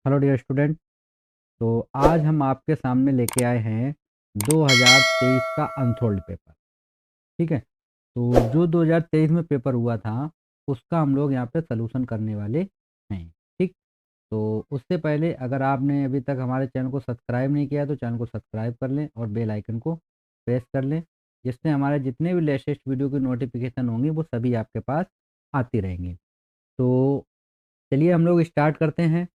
Hello dear student. तो आज हम आपके सामने लेके आए हैं 2023 का अनसोल्ड पेपर। ठीक है। तो जो 2023 में पेपर हुआ था उसका हम लोग यहाँ पे सलूशन करने वाले हैं। ठीक। तो उससे पहले अगर आपने अभी तक हमारे चैनल को सब्सक्राइब नहीं किया तो चैनल को सब्सक्राइब कर लें और बेल आइकन को प्रेस कर लें, जिससे हमारे जितने भी लेटेस्ट वीडियो की नोटिफिकेशन होंगी वो सभी आपके पास आती रहेंगी। तो चलिए हम लोग स्टार्ट करते हैं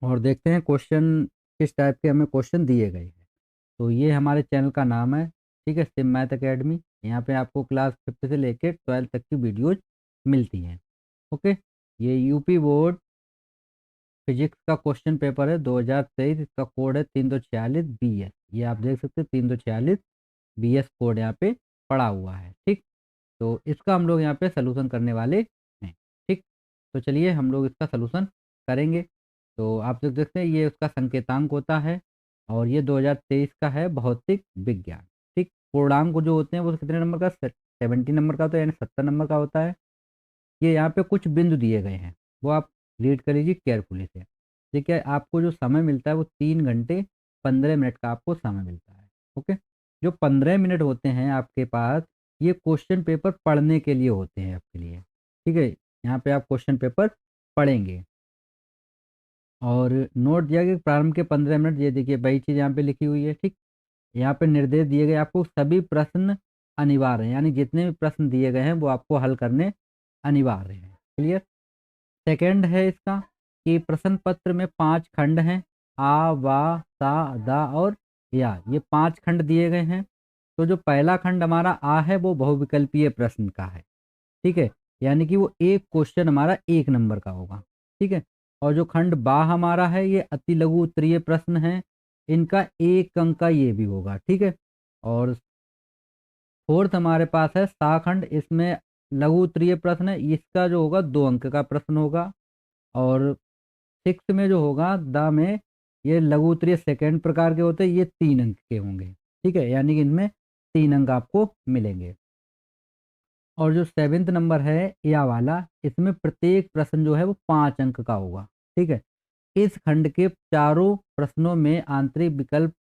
और देखते हैं क्वेश्चन किस टाइप के हमें क्वेश्चन दिए गए हैं। तो ये हमारे चैनल का नाम है, ठीक है, सिम मैथ अकेडमी। यहाँ पे आपको क्लास 5th से लेकर 12th तक की वीडियोज मिलती हैं। ओके। ये यूपी बोर्ड फिजिक्स का क्वेश्चन पेपर है 2023। इसका कोड है 346 BS। ये आप देख सकते हैं 346 BS कोड यहाँ पे पड़ा हुआ है। ठीक। तो इसका हम लोग यहाँ पे सलूशन करने वाले हैं। ठीक। तो चलिए हम लोग इसका सलूशन करेंगे। तो आप लोग देखते हैं ये उसका संकेतांक होता है और ये 2023 का है भौतिक विज्ञान। ठीक। पूर्णांक जो होते हैं वो कितने नंबर का 70 नंबर का होता है, यानी 70 नंबर का होता है। ये यहाँ पे कुछ बिंदु दिए गए हैं, वो आप रीड कर लीजिए केयरफुली से। ठीक है। आपको जो समय मिलता है वो 3 घंटे 15 मिनट का आपको समय मिलता है। ओके। जो 15 मिनट होते हैं आपके पास, ये क्वेश्चन पेपर पढ़ने के लिए होते हैं आपके लिए। ठीक है। यहाँ पे आप क्वेश्चन पेपर पढ़ेंगे और नोट दिया गया कि प्रारंभ के 15 मिनट, ये देखिए वही चीज़ यहाँ पे लिखी हुई है। ठीक। यहाँ पे निर्देश दिए गए आपको, सभी प्रश्न अनिवार्य हैं, यानी जितने भी प्रश्न दिए गए हैं वो आपको हल करने अनिवार्य हैं। क्लियर। सेकंड है इसका कि प्रश्न पत्र में 5 खंड हैं, आ वा सा दा और या, ये 5 खंड दिए गए हैं। तो जो पहला खंड हमारा आ है वो बहुविकल्पीय प्रश्न का है। ठीक है। यानी कि वो एक क्वेश्चन हमारा 1 नंबर का होगा। ठीक है। और जो खंड बा हमारा है ये अति लघु उत्तरीय प्रश्न है, इनका 1 अंक का ये भी होगा। ठीक है। और फोर्थ हमारे पास है सा खंड, इसमें लघु उत्तरीय प्रश्न है, इसका जो होगा 2 अंक का प्रश्न होगा। और सिक्स में जो होगा द में, ये लघु उत्तरीय सेकेंड प्रकार के होते हैं, ये 3 अंक के होंगे। ठीक है। यानी कि इनमें 3 अंक आपको मिलेंगे। और जो सेवेंथ नंबर है या वाला, इसमें प्रत्येक प्रश्न जो है वो 5 अंक का होगा। ठीक है। इस खंड के चारों प्रश्नों में आंतरिक विकल्प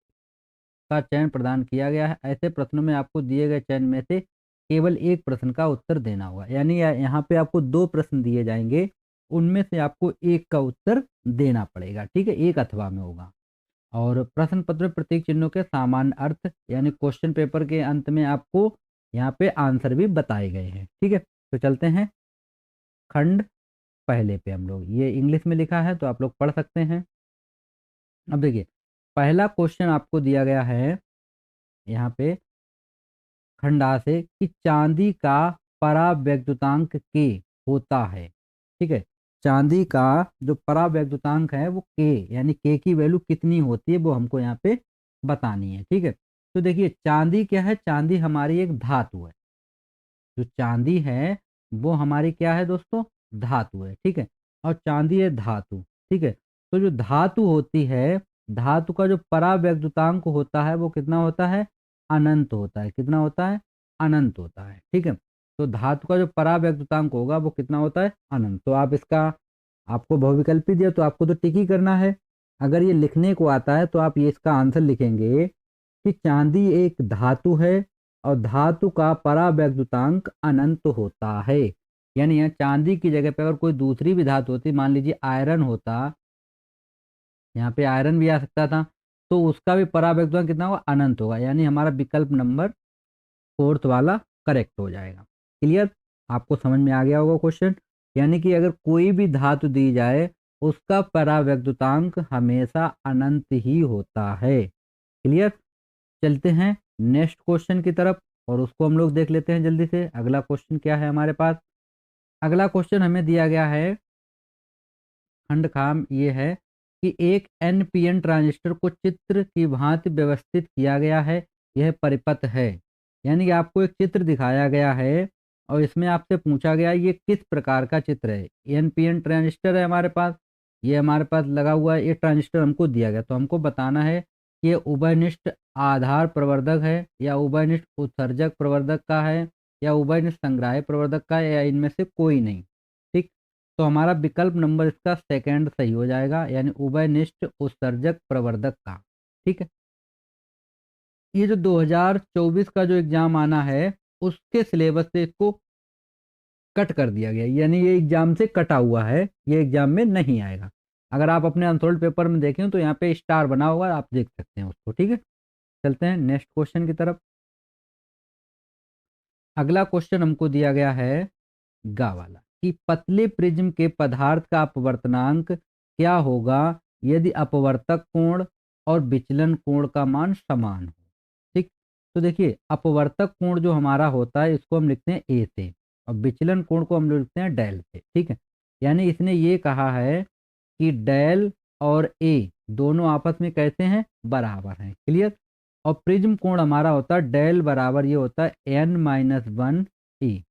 का चयन प्रदान किया गया है। ऐसे प्रश्नों में आपको दिए गए चयन में से केवल एक प्रश्न का उत्तर देना होगा, यानी यहाँ पे आपको 2 प्रश्न दिए जाएंगे, उनमें से आपको एक का उत्तर देना पड़ेगा। ठीक है। एक अथवा में होगा। और प्रश्न पत्र में प्रतीक चिन्हों के सामान्य अर्थ, यानी क्वेश्चन पेपर के अंत में आपको यहाँ पे आंसर भी बताए गए हैं। ठीक है। तो चलते हैं खंड पहले पे। हम लोग, ये इंग्लिश में लिखा है तो आप लोग पढ़ सकते हैं। अब देखिए पहला क्वेश्चन आपको दिया गया है यहाँ पे खंडा से कि चांदी का परावैद्युतांक के होता है। ठीक है। चांदी का जो परावैद्युतांक है वो के, यानी के की वैल्यू कितनी होती है वो हमको यहाँ पे बतानी है। ठीक है। तो देखिए चांदी क्या है, चांदी हमारी एक धातु है। जो चांदी है वो हमारी क्या है दोस्तों, धातु है। ठीक है। और चांदी है धातु। ठीक है। तो जो धातु होती है, धातु का जो परावैद्युतांक होता है वो कितना होता है, अनंत होता है। कितना होता है, अनंत होता है। ठीक है। तो धातु का जो परावैद्युतांक होगा वो कितना होता है, अनंत। तो आप इसका, आपको बहुविकल्पी दिया तो आपको तो टिक ही करना है। अगर ये लिखने को आता है तो आप ये इसका आंसर लिखेंगे कि चांदी एक धातु है और धातु का परावैद्युतांक अनंत होता है। यानी यहाँ चांदी की जगह पे अगर कोई दूसरी भी धातु होती, मान लीजिए आयरन होता, यहाँ पे आयरन भी आ सकता था, तो उसका भी परावैद्युतांक कितना होगा, अनंत होगा। यानी हमारा विकल्प नंबर फोर्थ वाला करेक्ट हो जाएगा। क्लियर। आपको समझ में आ गया होगा क्वेश्चन। यानी कि अगर कोई भी धातु दी जाए उसका परावैद्युतांक हमेशा अनंत ही होता है। क्लियर। चलते हैं नेक्स्ट क्वेश्चन की तरफ और उसको हम लोग देख लेते हैं जल्दी से। अगला क्वेश्चन क्या है हमारे पास, अगला क्वेश्चन हमें दिया गया है खंड खाम, ये है कि एक एनपीएन ट्रांजिस्टर को चित्र की भांति व्यवस्थित किया गया है, यह परिपथ है। यानी कि आपको एक चित्र दिखाया गया है और इसमें आपसे पूछा गया ये किस प्रकार का चित्र है। एनपीएन ट्रांजिस्टर है हमारे पास, ये हमारे पास लगा हुआ है, ये ट्रांजिस्टर हमको दिया गया, तो हमको बताना है कि ये उभयनिष्ठ आधार प्रवर्धक है या उभयनिष्ठ उत्सर्जक प्रवर्धक का है या उभयनिष्ठ संग्राह्य प्रवर्धक का है या इनमें से कोई नहीं। ठीक। तो हमारा विकल्प नंबर इसका सेकंड सही हो जाएगा, यानी उभयनिष्ठ उत्सर्जक प्रवर्धक का। ठीक है, ये जो 2024 का जो एग्जाम आना है उसके सिलेबस से इसको कट कर दिया गया, यानी ये एग्जाम से कटा हुआ है, ये एग्जाम में नहीं आएगा। अगर आप अपने अनसोल्ड पेपर में देखें तो यहाँ पे स्टार बना होगा, आप देख सकते हैं उसको। ठीक है, चलते हैं नेक्स्ट क्वेश्चन की तरफ। अगला क्वेश्चन हमको दिया गया है गा वाला कि पतले प्रिज्म के पदार्थ का अपवर्तनांक क्या होगा यदि अपवर्तक कोण और विचलन कोण का मान समान हो। ठीक, तो देखिए अपवर्तक कोण जो हमारा होता है इसको हम लिखते हैं ए से, और विचलन कोण को हम लोग लिखते हैं डेल से। ठीक है, यानी इसने ये कहा है कि डेल और ए दोनों आपस में कैसे हैं, बराबर हैं। क्लियर। और प्रिज्म कोण हमारा होता है डेल बराबर ये होता है n-1 e।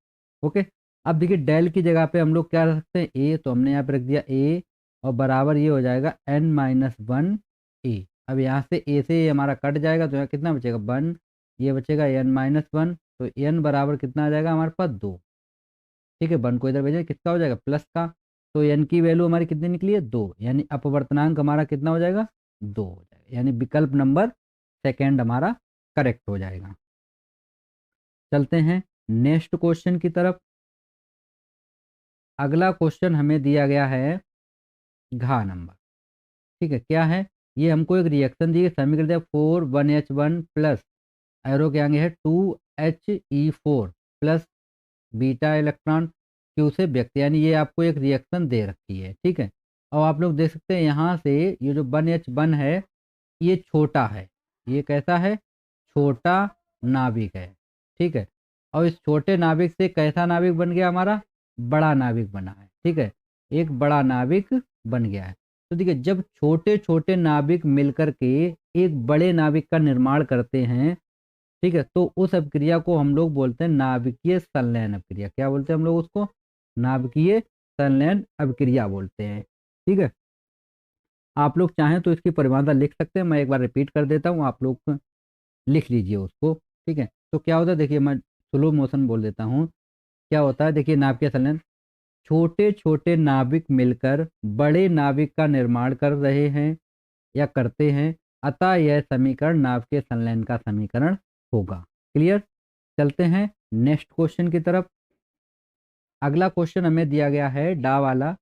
ओके, अब देखिए डेल की जगह पे हम लोग क्या रख सकते हैं, ए, तो हमने यहाँ पे रख दिया ए, और बराबर ये हो जाएगा n-1 e। अब यहाँ से ए से ये हमारा कट जाएगा तो यहाँ कितना बचेगा 1, ये बचेगा n-1, तो n बराबर कितना आ जाएगा हमारे पास 2। ठीक है, 1 को इधर भेजें किसका हो जाएगा प्लस का, तो n की वैल्यू हमारी कितनी निकली है 2, यानी अपवर्तनांक हमारा कितना हो जाएगा 2 हो जाएगा, यानी विकल्प नंबर सेकेंड हमारा करेक्ट हो जाएगा। चलते हैं नेक्स्ट क्वेश्चन की तरफ। अगला क्वेश्चन हमें दिया गया है घा नंबर। ठीक है, क्या है, ये हमको एक रिएक्शन दी, समीकरण दिया 4 1H1 प्लस एरो के आगे है 2He4 plus beta electron Q से व्यक्त, यानी ये आपको एक रिएक्शन दे रखी है। ठीक है, और आप लोग देख सकते हैं यहाँ से ये जो 1H1 है ये छोटा है, ये कैसा है, छोटा नाभिक है। ठीक है, और इस छोटे नाभिक से कैसा नाभिक बन गया हमारा, बड़ा नाभिक बना है। ठीक है, एक बड़ा नाभिक बन गया है। तो देखिए जब छोटे छोटे नाभिक मिलकर के एक बड़े नाभिक का निर्माण करते हैं, ठीक है, तो उस अभिक्रिया को हम लोग बोलते हैं नाभिकीय संलयन अभिक्रिया। क्या बोलते हैं हम लोग उसको, नाभिकीय संलयन अभिक्रिया बोलते हैं। ठीक है, आप लोग चाहें तो इसकी परिभाषा लिख सकते हैं, मैं एक बार रिपीट कर देता हूँ, आप लोग लिख लीजिए उसको। ठीक है, तो क्या होता है, देखिए मैं स्लो मोशन बोल देता हूँ। क्या होता है, देखिए नाभिकीय संलयन, छोटे छोटे नाभिक मिलकर बड़े नाभिक का निर्माण कर रहे हैं या करते हैं, अतः यह समीकरण नाभिकीय संलयन का समीकरण होगा। क्लियर। चलते हैं नेक्स्ट क्वेश्चन की तरफ। अगला क्वेश्चन हमें दिया गया है डा वाला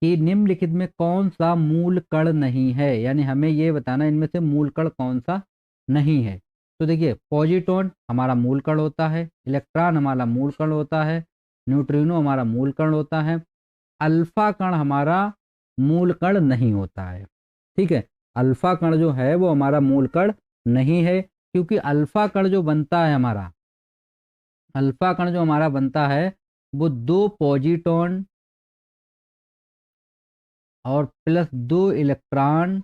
कि निम्नलिखित में कौन सा मूल कण नहीं है, यानी हमें ये बताना इनमें से मूल कण कौन सा नहीं है। तो देखिए पॉजिट्रॉन हमारा मूल कण होता है, इलेक्ट्रॉन हमारा मूल कण होता है, न्यूट्रिनो हमारा मूल कण होता है, अल्फा कण हमारा मूल कण नहीं होता है। ठीक है, अल्फा कण जो है वो हमारा मूल कण नहीं है, क्योंकि अल्फा कण जो बनता है हमारा, अल्फा कण जो हमारा बनता है वो 2 पॉजिट्रॉन और प्लस 2 इलेक्ट्रॉन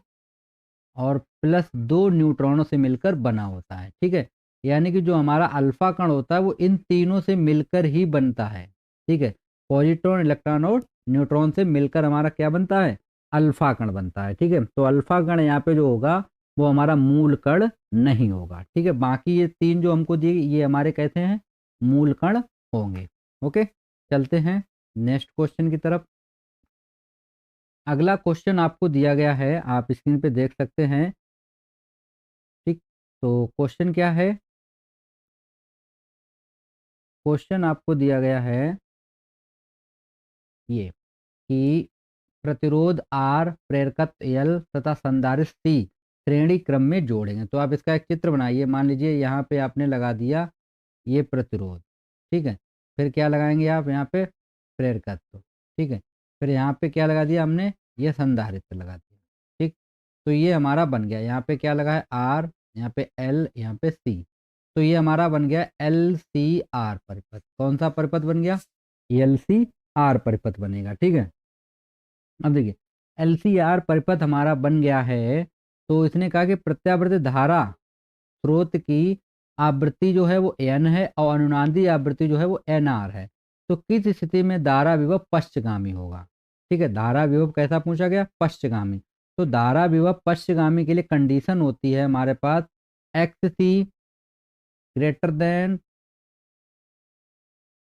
और प्लस 2 न्यूट्रॉनों से मिलकर बना होता है। ठीक है, यानी कि जो हमारा अल्फा कण होता है वो इन तीनों से मिलकर ही बनता है। ठीक है, पॉजिट्रॉन, इलेक्ट्रॉन और न्यूट्रॉन से मिलकर हमारा क्या बनता है, अल्फा कण बनता है। ठीक है, तो अल्फा कण यहाँ पे जो होगा वो हमारा मूल कण नहीं होगा। ठीक है, बाकी ये तीन जो हमको दिए ये हमारे कैसे हैं, मूल कण होंगे। ओके, चलते हैं नेक्स्ट क्वेश्चन की तरफ। अगला क्वेश्चन आपको दिया गया है, आप स्क्रीन पे देख सकते हैं। ठीक, तो क्वेश्चन क्या है, क्वेश्चन आपको दिया गया है ये कि प्रतिरोध R, प्रेरकत्व L तथा संधारित्र C श्रेणी क्रम में जोड़ेंगे। तो आप इसका एक चित्र बनाइए, मान लीजिए यहाँ पे आपने लगा दिया ये प्रतिरोध। ठीक है, फिर क्या लगाएंगे आप यहाँ पे, प्रेरकत्व। ठीक है, फिर यहाँ पे क्या लगा दिया हमने, ये संधारित्र लगा दिया। ठीक, तो ये हमारा बन गया, यहाँ पे क्या लगा है R, यहाँ पे L, यहाँ पे C, तो ये हमारा बन गया LCR परिपथ। कौन सा परिपथ बन गया, LCR परिपथ बनेगा। ठीक है, अब देखिए LCR परिपथ हमारा बन गया है, तो इसने कहा कि प्रत्यावर्ती धारा स्रोत की आवृत्ति जो है वो n है और अनुनादी आवृत्ति जो है वो nr है। तो किस स्थिति में धारा विभव पश्चगामी होगा। ठीक है, धारा विभव कैसा पूछा गया, पश्चगामी। तो धारा विभव पश्चगामी के लिए कंडीशन होती है हमारे पास XC ग्रेटर देन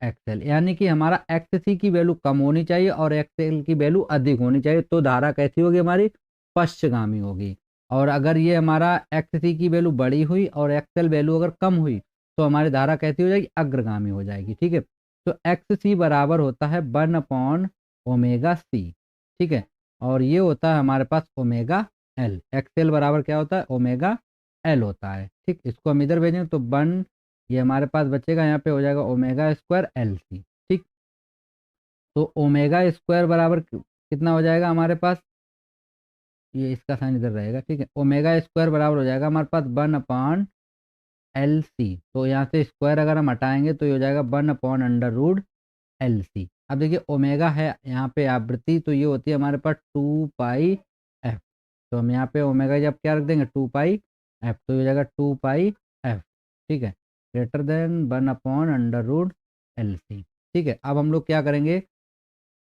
एक्सएल, यानी कि हमारा एक्ससी की वैल्यू कम होनी चाहिए और एक्सएल की वैल्यू अधिक होनी चाहिए, तो धारा कैसी होगी हमारी, पश्चगामी होगी। और अगर ये हमारा एक्ससी की वैल्यू बड़ी हुई और एक्सएल वैल्यू अगर कम हुई तो हमारी धारा कैसी हो जाएगी, अग्रगामी हो जाएगी। ठीक है, तो एक्स सी बराबर होता है 1/ओमेगा सी। ठीक है, और ये होता है हमारे पास ओमेगा एल। एक्सएल बराबर क्या होता है, ओमेगा एल होता है। ठीक, इसको हम इधर भेजेंगे तो ये हमारे पास बचेगा, यहाँ पे हो जाएगा ओमेगा स्क्वायर एल सी। ठीक, तो ओमेगा स्क्वायर बराबर कितना हो जाएगा हमारे पास, ये इसका साइन इधर रहेगा। ठीक है, ओमेगा स्क्वायर बराबर हो जाएगा हमारे पास 1/एल सी। तो यहाँ से स्क्वायर अगर हम हटाएंगे तो ये हो जाएगा 1/√एल सी। अब देखिए ओमेगा है यहाँ पे आवृत्ति, तो ये होती है हमारे पास 2π f। तो हम यहाँ पे ओमेगा जब क्या रख देंगे, 2π f, तो ये हो जाएगा 2π f। ठीक है, ग्रेटर देन 1/√एल सी। ठीक है, अब हम लोग क्या करेंगे,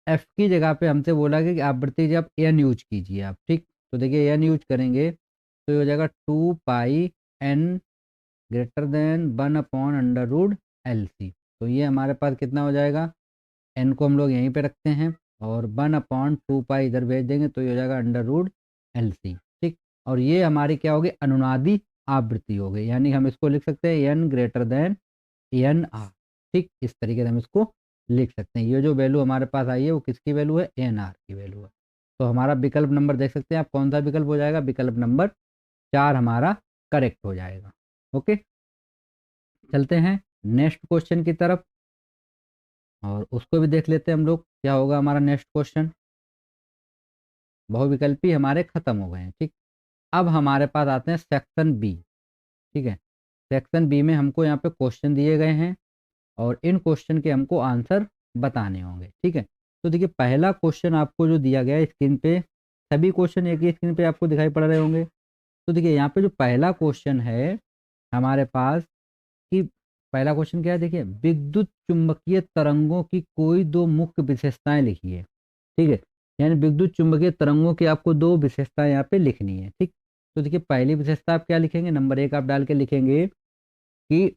एफ की जगह पे हमसे बोला कि आवृत्ति जब एन यूज कीजिए आप। ठीक, तो देखिए एन यूज करेंगे तो ये हो जाएगा 2πn ग्रेटर देन 1/√एल सी। तो ये हमारे पास कितना हो जाएगा, एन को हम लोग यहीं पे रखते हैं और 1/2π इधर भेज देंगे तो ये हो जाएगा √एल सी। ठीक, और ये हमारी क्या होगी, अनुनादी आवृत्ति हो गई, यानी हम इसको लिख सकते हैं n greater than n r. ठीक, इस तरीके से हम इसको लिख सकते हैं। ये जो वैल्यू हमारे पास आई है वो किसकी वैल्यू है, एन आर की वैल्यू है। तो हमारा विकल्प नंबर देख सकते हैं आप, कौन सा विकल्प हो जाएगा, विकल्प नंबर 4 हमारा करेक्ट हो जाएगा। ओके, चलते हैं नेक्स्ट क्वेश्चन की तरफ और उसको भी देख लेते हैं हम लोग, क्या होगा हमारा नेक्स्ट क्वेश्चन। बहुविकल्पी हमारे खत्म हो गए हैं। ठीक, अब हमारे पास आते हैं सेक्शन बी। ठीक है, सेक्शन बी में हमको यहाँ पे क्वेश्चन दिए गए हैं और इन क्वेश्चन के हमको आंसर बताने होंगे। ठीक है, तो देखिए पहला क्वेश्चन आपको जो दिया गया है स्क्रीन पे, सभी क्वेश्चन एक ही स्क्रीन पे आपको दिखाई पड़ रहे होंगे। तो देखिए यहाँ पे जो पहला क्वेश्चन है हमारे पास, कि पहला क्वेश्चन क्या है, देखिए विद्युत चुंबकीय तरंगों की कोई दो मुख्य विशेषताएं लिखिए। ठीक है, यानी विद्युत चुंबकीय तरंगों की आपको दो विशेषताएं यहाँ पे लिखनी है। ठीक, तो देखिए पहली विशेषता आप क्या लिखेंगे, नंबर 1 आप डाल के लिखेंगे कि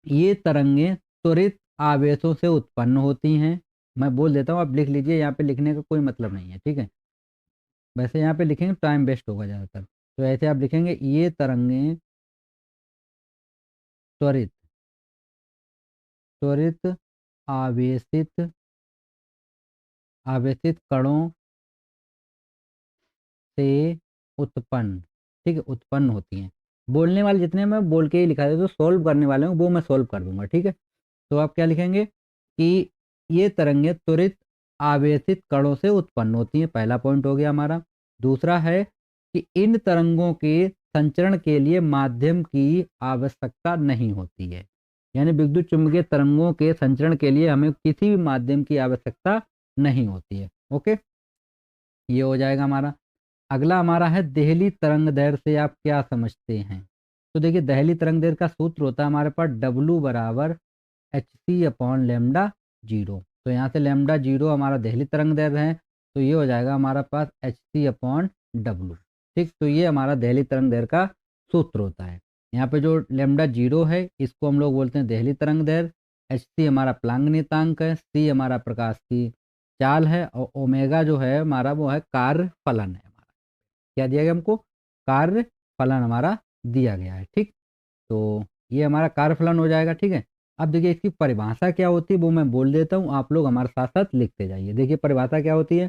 ये तरंगें त्वरित आवेशों से उत्पन्न होती हैं। मैं बोल देता हूँ, आप लिख लीजिए, यहाँ पे लिखने का कोई मतलब नहीं है। ठीक है, वैसे यहाँ पे लिखेंगे टाइम वेस्ट होगा ज़्यादातर, तो ऐसे आप लिखेंगे ये तरंगें त्वरित त्वरित आवेशित आवेशित कणों से उत्पन्न, ठीक है, उत्पन्न होती हैं। बोलने वाले जितने मैं बोल के ही लिखा देता हूँ, सॉल्व करने वाले हूँ वो मैं सॉल्व कर दूंगा। ठीक है, तो आप क्या लिखेंगे कि ये तरंगें त्वरित आवेशित कणों से उत्पन्न होती हैं, पहला पॉइंट हो गया हमारा। दूसरा है कि इन तरंगों के संचरण के लिए माध्यम की आवश्यकता नहीं होती है, यानी विद्युत चुम्बकीय तरंगों के संचरण के लिए हमें किसी भी माध्यम की आवश्यकता नहीं होती है। ओके, ये हो जाएगा हमारा। अगला हमारा है देहली तरंग दैर्ध्य से आप क्या समझते हैं। तो देखिए देहली तरंग दैर्ध्य का सूत्र होता है हमारे पास W बराबर hc/λ0। तो यहाँ से λ0 हमारा देहली तरंग दैर्ध्य है, तो ये हो जाएगा हमारा पास hc/W। ठीक, तो ये हमारा देहली तरंग दैर्ध्य का सूत्र होता है। यहाँ पे जो λ0 है इसको हम लोग बोलते हैं देहली तरंग दैर्ध्य, hc हमारा प्लांग नियतांक है, c हमारा प्रकाश की चाल है और ओमेगा जो है हमारा वो है कार्य फलन है। हमारा क्या दिया गया हमको, कार्य फलन हमारा दिया गया है। ठीक, तो ये हमारा कार्य फलन हो जाएगा। ठीक है, अब देखिए इसकी परिभाषा क्या होती है वो मैं बोल देता हूँ, आप लोग हमारे साथ साथ लिखते जाइए। देखिए परिभाषा क्या होती है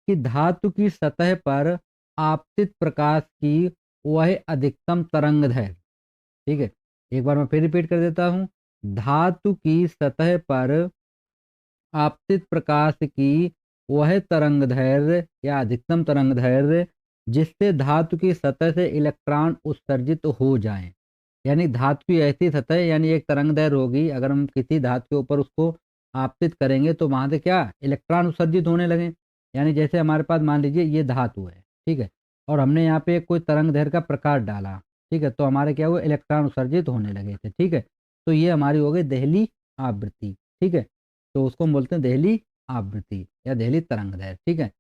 कि धातु की सतह पर आपतित प्रकाश की वह अधिकतम तरंग दैर्ध्य। ठीक है, एक बार मैं फिर रिपीट कर देता हूँ, धातु की सतह पर आपतित प्रकाश की वह तरंग दैर्ध्य या अधिकतम तरंग दैर्ध्य जिससे धातु की सतह से इलेक्ट्रॉन उत्सर्जित हो जाएं। यानी धातु की ऐसी सतह, यानी एक तरंग दैर्ध्य होगी, अगर हम किसी धातु के ऊपर उसको आपतित करेंगे तो वहां से क्या इलेक्ट्रॉन उत्सर्जित होने लगे। यानी जैसे हमारे पास मान लीजिए ये धातु है, ठीक है, और हमने यहाँ पे कोई तरंग दैर्ध्य का प्रकाश डाला, ठीक है, तो हमारे क्या हुआ, इलेक्ट्रॉन उत्सर्जित होने लगे थे। ठीक है, तो ये हमारी हो गई देहली आवृत्ति। ठीक है, तो उसको हम बोलते हैं देहली आवृत्ति या देहली तरंग दैर्ध्य। ठीक है,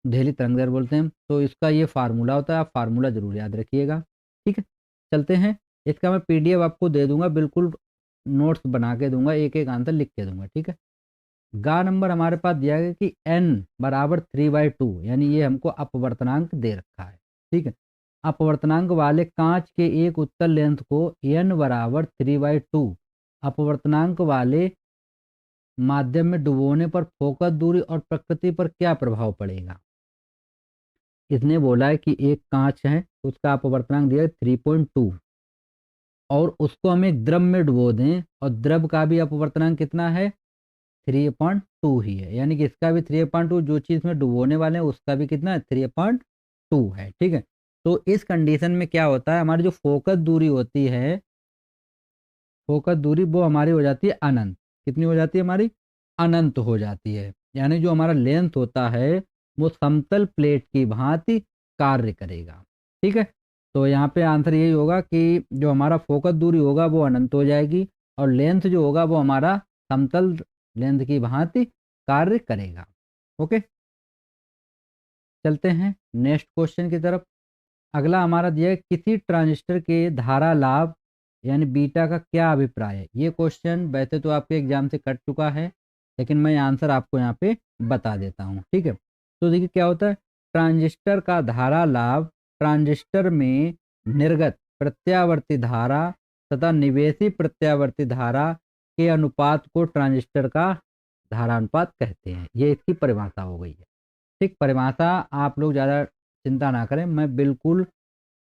देहली तरंग दैर्ध्य बोलते हैं। तो इसका ये फार्मूला होता है, आप फार्मूला जरूर याद रखिएगा। ठीक है, चलते हैं, इसका मैं पीडीएफ आपको दे दूंगा, बिल्कुल नोट्स बना के दूंगा, एक एक आंसर लिख के दूंगा, ठीक है। गा नंबर हमारे पास दिया गया कि n बराबर 3/2, यानी ये हमको अपवर्तनांक दे रखा है, ठीक है। अपवर्तनांक वाले कांच के एक उत्तल लेंथ को n बराबर 3/2 अपवर्तनांक वाले माध्यम में डुबोने पर फोकस दूरी और प्रकृति पर क्या प्रभाव पड़ेगा। इसने बोला है कि एक कांच है, उसका अपवर्तनांक दिया है 3.2 और उसको हम एक द्रव में डुबो दें और द्रव का भी अपवर्तनांक कितना है 3.2 ही है, यानी कि इसका भी 3.2, जो चीज़ में डुबोने वाले हैं उसका भी कितना है 3.2 है, ठीक है। तो इस कंडीशन में क्या होता है, हमारी जो फोकस दूरी होती है, फोकस दूरी वो हमारी हो जाती है अनंत। कितनी हो जाती है हमारी, अनंत हो जाती है, यानी जो हमारा लेंथ होता है वो समतल प्लेट की भांति कार्य करेगा, ठीक है। तो यहाँ पे आंसर यही होगा कि जो हमारा फोकस दूरी होगा वो अनंत हो जाएगी और लेंथ जो होगा वो हमारा समतल लेंथ की भांति कार्य करेगा। ओके, चलते हैं नेक्स्ट क्वेश्चन की तरफ। अगला हमारा दिया है किसी ट्रांजिस्टर के धारा लाभ यानी बीटा का क्या अभिप्राय है। ये क्वेश्चन वैसे तो आपके एग्जाम से कट चुका है, लेकिन मैं आंसर आपको यहाँ पे बता देता हूँ, ठीक है। तो देखिए क्या होता है, ट्रांजिस्टर का धारा लाभ ट्रांजिस्टर में निर्गत प्रत्यावर्ती धारा तथा निवेशी प्रत्यावर्ती धारा के अनुपात को ट्रांजिस्टर का धारानुपात कहते हैं। ये इसकी परिभाषा हो गई है, ठीक। परिभाषा आप लोग ज़्यादा चिंता ना करें, मैं बिल्कुल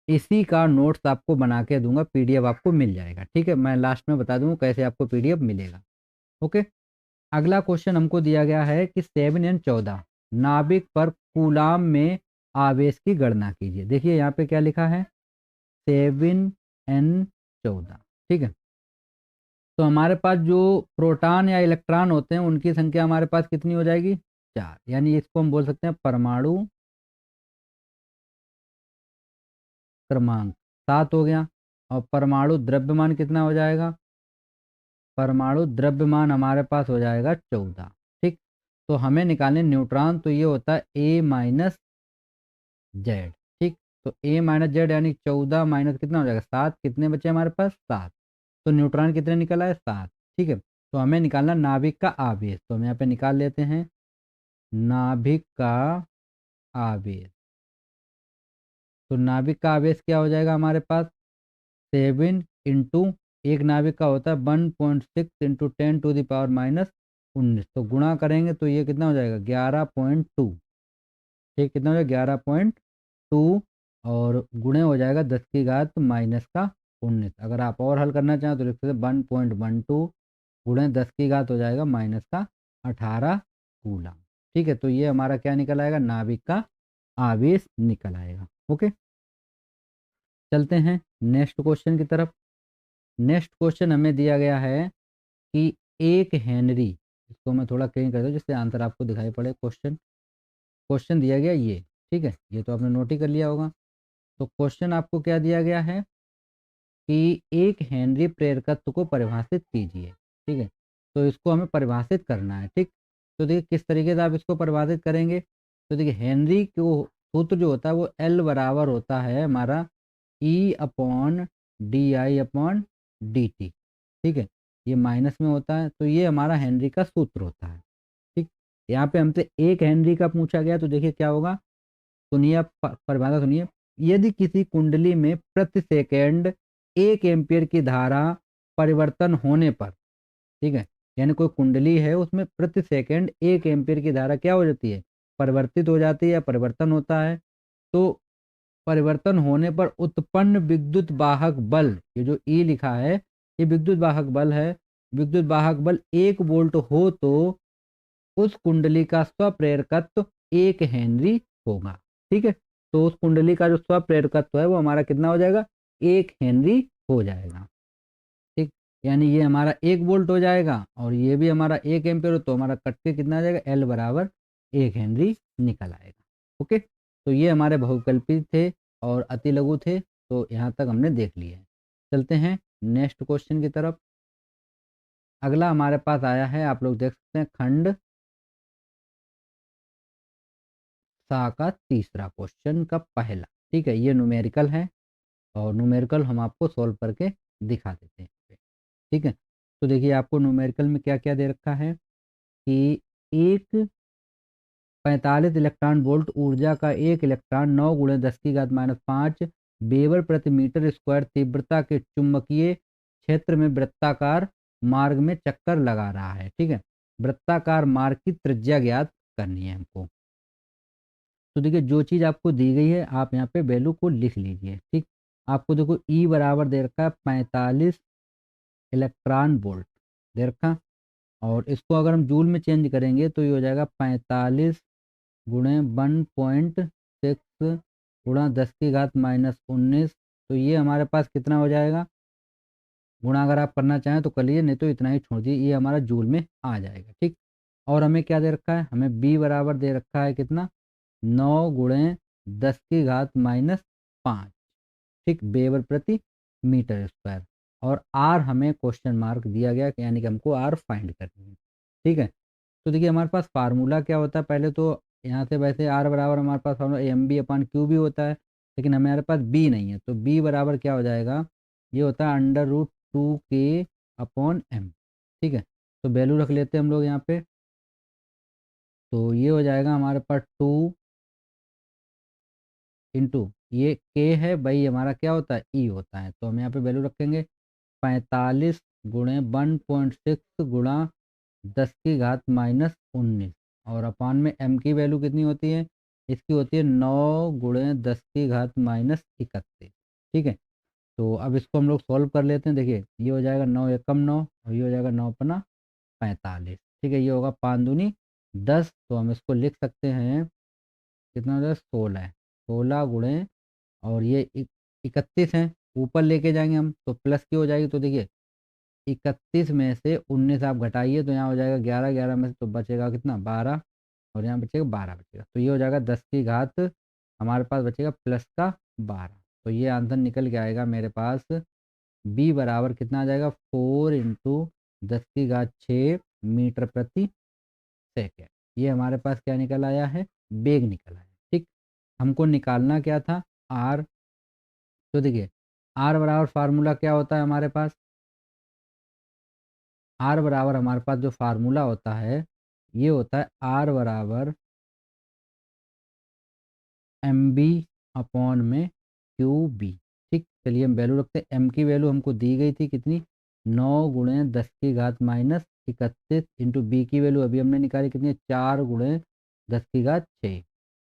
इसी का नोट्स आपको बना के दूंगा, पीडीएफ आपको मिल जाएगा, ठीक है। मैं लास्ट में बता दूंगा कैसे आपको पीडीएफ मिलेगा। ओके, अगला क्वेश्चन हमको दिया गया है कि 7n14 नाभिक पर कूलाम में आवेश की गणना कीजिए। देखिए यहाँ पे क्या लिखा है 7n14, ठीक है। तो हमारे पास जो प्रोटॉन या इलेक्ट्रॉन होते हैं उनकी संख्या हमारे पास कितनी हो जाएगी 4, यानी इसको हम बोल सकते हैं परमाणु क्रमांक 7 हो गया। और परमाणु द्रव्यमान कितना हो जाएगा, परमाणु द्रव्यमान हमारे पास हो जाएगा 14, ठीक। तो हमें निकालने न्यूट्रॉन, तो ये होता है ए माइनस जेड, ठीक। तो ए माइनस जेड यानी 14 माइनस कितना हो जाएगा 7, कितने बचे हमारे पास 7। तो न्यूट्रॉन कितने निकला है 7, ठीक है। तो हमें निकालना नाभिक का आवेश, तो हम यहाँ पे निकाल लेते हैं नाभिक का आवेश। तो नाभिक का आवेश क्या हो जाएगा हमारे पास 7 इंटू एक नाभिक का होता है 1.6 इंटू 10⁻⁻19, तो गुणा करेंगे तो ये कितना हो जाएगा 11.2, ठीक। कितना हो जाएगा 11.2 और गुणे हो जाएगा 10⁻⁻19। अगर आप और हल करना चाहें तो लिख सकते 1.12 गुणे 10⁻⁻ हो जाएगा -18 कूलम, ठीक है। तो ये हमारा क्या निकल आएगा, नाभिक का आवेश निकल आएगा। ओके, चलते हैं नेक्स्ट क्वेश्चन की तरफ। नेक्स्ट क्वेश्चन हमें दिया गया है कि एक हेनरी, इसको मैं थोड़ा क्लीन कर दूँ जिससे आंसर आपको दिखाई पड़े। क्वेश्चन क्वेश्चन दिया गया ये, ठीक है, ये तो आपने नोट ही कर लिया होगा। तो क्वेश्चन आपको क्या दिया गया है कि एक हेनरी प्रेरकत्व को परिभाषित कीजिए, ठीक है। तो इसको हमें परिभाषित करना है, ठीक। तो देखिए किस तरीके से आप इसको परिभाषित करेंगे। तो देखिए हेनरी को सूत्र जो होता है वो एल बराबर होता है हमारा E/DI/dt, ठीक है। ये माइनस में होता है, तो ये हमारा हेनरी का सूत्र होता है, ठीक। यहाँ पे हमसे एक हेनरी का पूछा गया, तो देखिए क्या होगा, सुनिए आप परिभाषा सुनिए। यदि किसी कुंडली में प्रति सेकेंड 1 एम्पियर की धारा परिवर्तन होने पर, ठीक है, यानी कोई कुंडली है उसमें प्रति सेकेंड 1 एम्पियर की धारा क्या हो जाती है, परिवर्तित हो जाती है या परिवर्तन होता है। तो परिवर्तन होने पर उत्पन्न विद्युत वाहक बल, ये जो ई लिखा है ये विद्युत वाहक बल है। विद्युत वाहक बल 1 वोल्ट हो तो उस कुंडली का स्वप्रेरकत्व 1 हेनरी होगा, ठीक है। तो उस कुंडली का जो स्वप्रेरकत्व है वो हमारा कितना हो जाएगा 1 हेनरी हो जाएगा, ठीक। यानी ये हमारा 1 वोल्ट हो जाएगा और ये भी हमारा 1 एम्पियर हो, तो हमारा कट के कितना आ जाएगा एल बराबर 1 हेनरी निकल आएगा। ओके, तो ये हमारे बहुविकल्पी थे और अति लघु थे, तो यहाँ तक हमने देख लिया है। चलते हैं नेक्स्ट क्वेश्चन की तरफ। अगला हमारे पास आया है, आप लोग देख सकते हैं खंड सा का तीसरा क्वेश्चन का पहला, ठीक है। ये न्यूमेरिकल है और न्यूमेरिकल हम आपको सॉल्व करके दिखा देते हैं, ठीक है। तो देखिए आपको न्यूमेरिकल में क्या क्या दे रखा है कि एक 45 इलेक्ट्रॉन वोल्ट ऊर्जा का एक इलेक्ट्रॉन 9 × 10⁻⁵ वेबर प्रति मीटर स्क्वायर तीव्रता के चुंबकीय क्षेत्र में वृत्ताकार मार्ग में चक्कर लगा रहा है। ठीक है, वृत्ताकार मार्ग की त्रिज्या ज्ञात करनी है हमको। तो देखिए जो चीज़ आपको दी गई है आप यहाँ पे वैल्यू को लिख लीजिए। ठीक, आपको देखो ई बराबर दे रखा है 45 इलेक्ट्रॉन वोल्ट दे रखा, और इसको अगर हम जूल में चेंज करेंगे तो ये हो जाएगा 45 गुणे 1.6 गुणा 10⁻⁻19। तो ये हमारे पास कितना हो जाएगा, गुणा अगर आप करना चाहें तो कर लीजिए, नहीं तो इतना ही छोड़ दीजिए, ये हमारा जूल में आ जाएगा। ठीक, और हमें क्या दे रखा है, हमें बी बराबर दे रखा है कितना, 9 × 10⁻⁵ ठीक, वेबर प्रति मीटर स्क्वायर। और आर हमें क्वेश्चन मार्क दिया गया, यानी कि हमको आर फाइंड करनी है। ठीक है, तो देखिए हमारे पास फार्मूला क्या होता है, पहले तो यहाँ से वैसे आर बराबर हमारे पास formula M B upon Q भी होता है, लेकिन हमारे पास बी नहीं है, तो बी बराबर क्या हो जाएगा, ये होता है √2k अपॉन एम। ठीक है, तो वैल्यू रख लेते हैं हम लोग यहाँ पे, तो ये हो जाएगा हमारे पास 2 इंटू ये के है भाई, हमारा क्या होता है ई होता है, तो हम यहाँ पे वैल्यू रखेंगे 45 गुणे 1.6 गुणा 10⁻⁻19, और अपान में एम की वैल्यू कितनी होती है, इसकी होती है 9 × 10⁻31। ठीक है, तो अब इसको हम लोग सॉल्व कर लेते हैं। देखिए ये हो जाएगा 9 एकम 9, और ये हो जाएगा 9×5 = 45। ठीक है, ये होगा 5×2 = 10, तो हम इसको लिख सकते हैं कितना हो जाएगा 16, 16 गुणे, और ये 31 है, ऊपर लेके जाएंगे हम तो प्लस की हो जाएगी। तो देखिए 31 में से 19 आप घटाइए तो यहाँ हो जाएगा 11, 11 में से तो बचेगा कितना 12, और यहाँ बचेगा 12 बचेगा, तो ये हो जाएगा 10 की घात हमारे पास बचेगा प्लस का 12। तो ये आंसर निकल के आएगा मेरे पास बी बराबर कितना आ जाएगा 4 × 10⁻⁶ मीटर प्रति सेकेंड। ये हमारे पास क्या निकल आया है, बेग निकल आया। ठीक, हमको निकालना क्या था, आर। तो देखिए आर बराबर फार्मूला क्या होता है हमारे पास, आर बराबर हमारे पास जो फार्मूला होता है ये होता है आर बराबर एम बी अपॉन में क्यू बी। ठीक, चलिए हम वैल्यू रखते हैं, एम की वैल्यू हमको दी गई थी कितनी, 9 × 10⁻⁻31 इंटू बी की वैल्यू अभी हमने निकाली कितनी है, 4 × 10⁻6।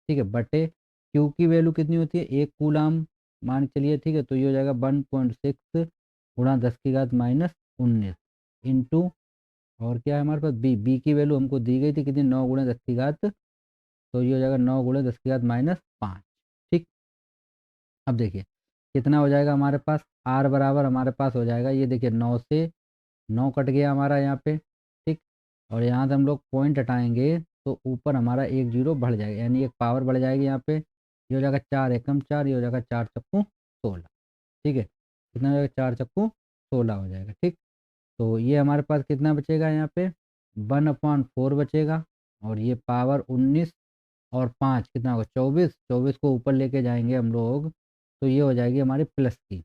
ठीक है, बटे क्यू की वैल्यू कितनी होती है, 1 कूलाम मान के चलिए। ठीक है, तो ये हो जाएगा 1.6 गुणा 10⁻⁻19 इंटू, और क्या है हमारे पास बी, बी की वैल्यू हमको दी गई थी कितनी, 9 × 10⁻, तो ये हो जाएगा 9 × 10⁻⁵। ठीक, अब देखिए कितना हो जाएगा हमारे पास, आर बराबर हमारे पास हो जाएगा, ये देखिए 9 से 9 कट गया हमारा यहाँ पे। ठीक, और यहाँ से हम लोग पॉइंट हटाएंगे तो ऊपर हमारा एक जीरो बढ़ जाएगा, यानी एक पावर बढ़ जाएगी यहाँ पे, ये हो जाएगा 4 एकम 4, ये हो जाएगा 4×4 = 16। ठीक है, कितना हो जाएगा 4×4 = 16 हो जाएगा। ठीक, तो ये हमारे पास कितना बचेगा यहाँ पे 1/4 बचेगा, और ये पावर 19 और 5 कितना होगा 24, 24 को ऊपर लेके जाएंगे हम लोग तो ये हो जाएगी हमारी प्लस की,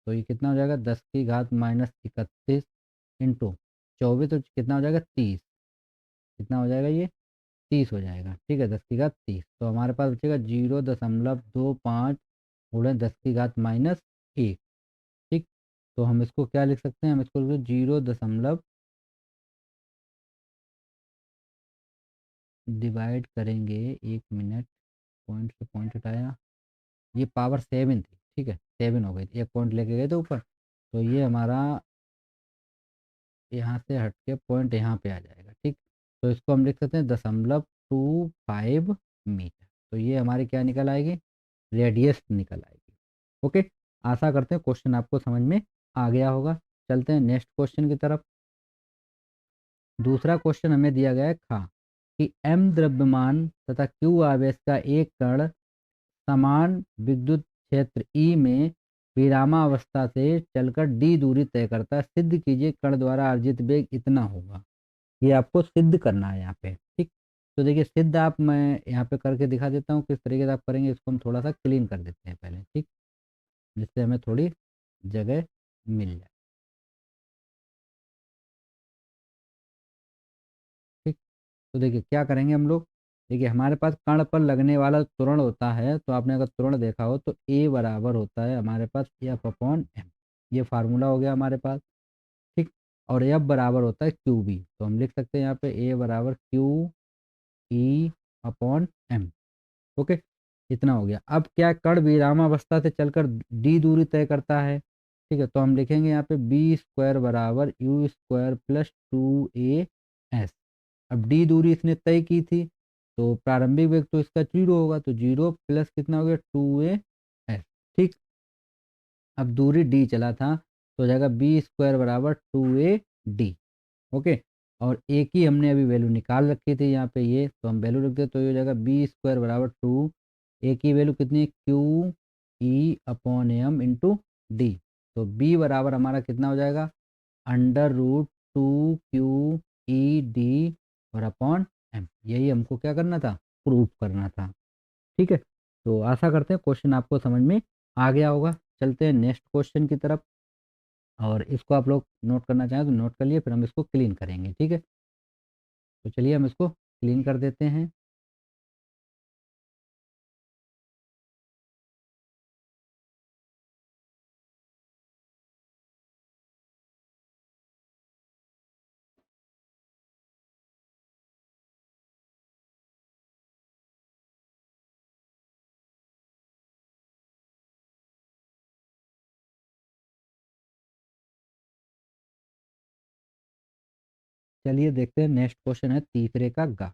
तो ये कितना हो जाएगा 10⁻⁻31 इंटू 24, तो कितना हो जाएगा 30, कितना हो जाएगा ये 30 हो जाएगा। ठीक है, 10⁻30, तो हमारे पास बचेगा 0.25 गुणे 10⁻1। ठीक, तो हम इसको क्या लिख सकते हैं, हम इसको 0 दशमलव डिवाइड करेंगे, 1 मिनट, पॉइंट से पॉइंट हटाया, ये पावर 7 थी। ठीक है, 7 हो गई थी, एक पॉइंट लेके गए थे ऊपर, तो ये हमारा यहाँ से हट के पॉइंट यहाँ पे आ जाएगा। ठीक, तो इसको हम लिख सकते हैं 0.25 मीटर, तो ये हमारी क्या निकल आएगी, रेडियस निकल आएगी। ओके, आशा करते हैं क्वेश्चन आपको समझ में आ गया होगा। चलते हैं नेक्स्ट क्वेश्चन की तरफ। दूसरा क्वेश्चन हमें दिया गया है खा कि एम द्रव्यमान तथा क्यू आवेश का एक कण समान विद्युत क्षेत्र ई में विरामावस्था से चलकर डी दूरी तय करता है, सिद्ध कीजिए कण द्वारा अर्जित वेग इतना होगा। ये आपको सिद्ध करना है यहाँ पे। ठीक, तो देखिए सिद्ध आप, मैं यहाँ पे करके दिखा देता हूँ किस तरीके से आप करेंगे, इसको हम थोड़ा सा क्लीन कर देते हैं पहले। ठीक, जिससे हमें थोड़ी जगह मिल जाए। तो देखिए क्या करेंगे हम लोग। देखिए हमारे पास कण पर लगने वाला त्वरण होता है, तो आपने अगर त्वरण देखा हो तो ए बराबर होता है हमारे पास एफ अपॉन एम। ये फार्मूला हो गया हमारे पास। ठीक। और एफ बराबर होता है क्यू बी, तो हम लिख सकते हैं यहाँ पे ए बराबर q e upon m. Okay. इतना हो गया। अब क्या कण विरामावस्था से चलकर डी दूरी तय करता है। ठीक है, तो हम लिखेंगे यहाँ पे बी स्क्वायर बराबर you square plus 2a s। अब डी दूरी इसने तय की थी, तो प्रारंभिक वेग तो इसका 0 होगा, तो 0 प्लस कितना हो गया 2a s। ठीक। अब दूरी डी चला था, तो हो जाएगा बी स्क्वायर बराबर 2a d। ओके। और ए की हमने अभी वैल्यू निकाल रखी थी यहाँ पे, ये तो हम वैल्यू रखते, तो ये हो जाएगा बी स्क्वायर बराबर 2। ए की वैल्यू कितनी है q e upon m into d. तो बी बराबर हमारा कितना हो जाएगा √2 QED और अपॉन एम। यही हमको क्या करना था, प्रूफ करना था। ठीक है, तो आशा करते हैं क्वेश्चन आपको समझ में आ गया होगा। चलते हैं नेक्स्ट क्वेश्चन की तरफ, और इसको आप लोग नोट करना चाहें तो नोट कर लिए, फिर हम इसको क्लीन करेंगे। ठीक है, तो चलिए हम इसको क्लीन कर देते हैं। चलिए देखते हैं नेक्स्ट क्वेश्चन है तीसरे का गा।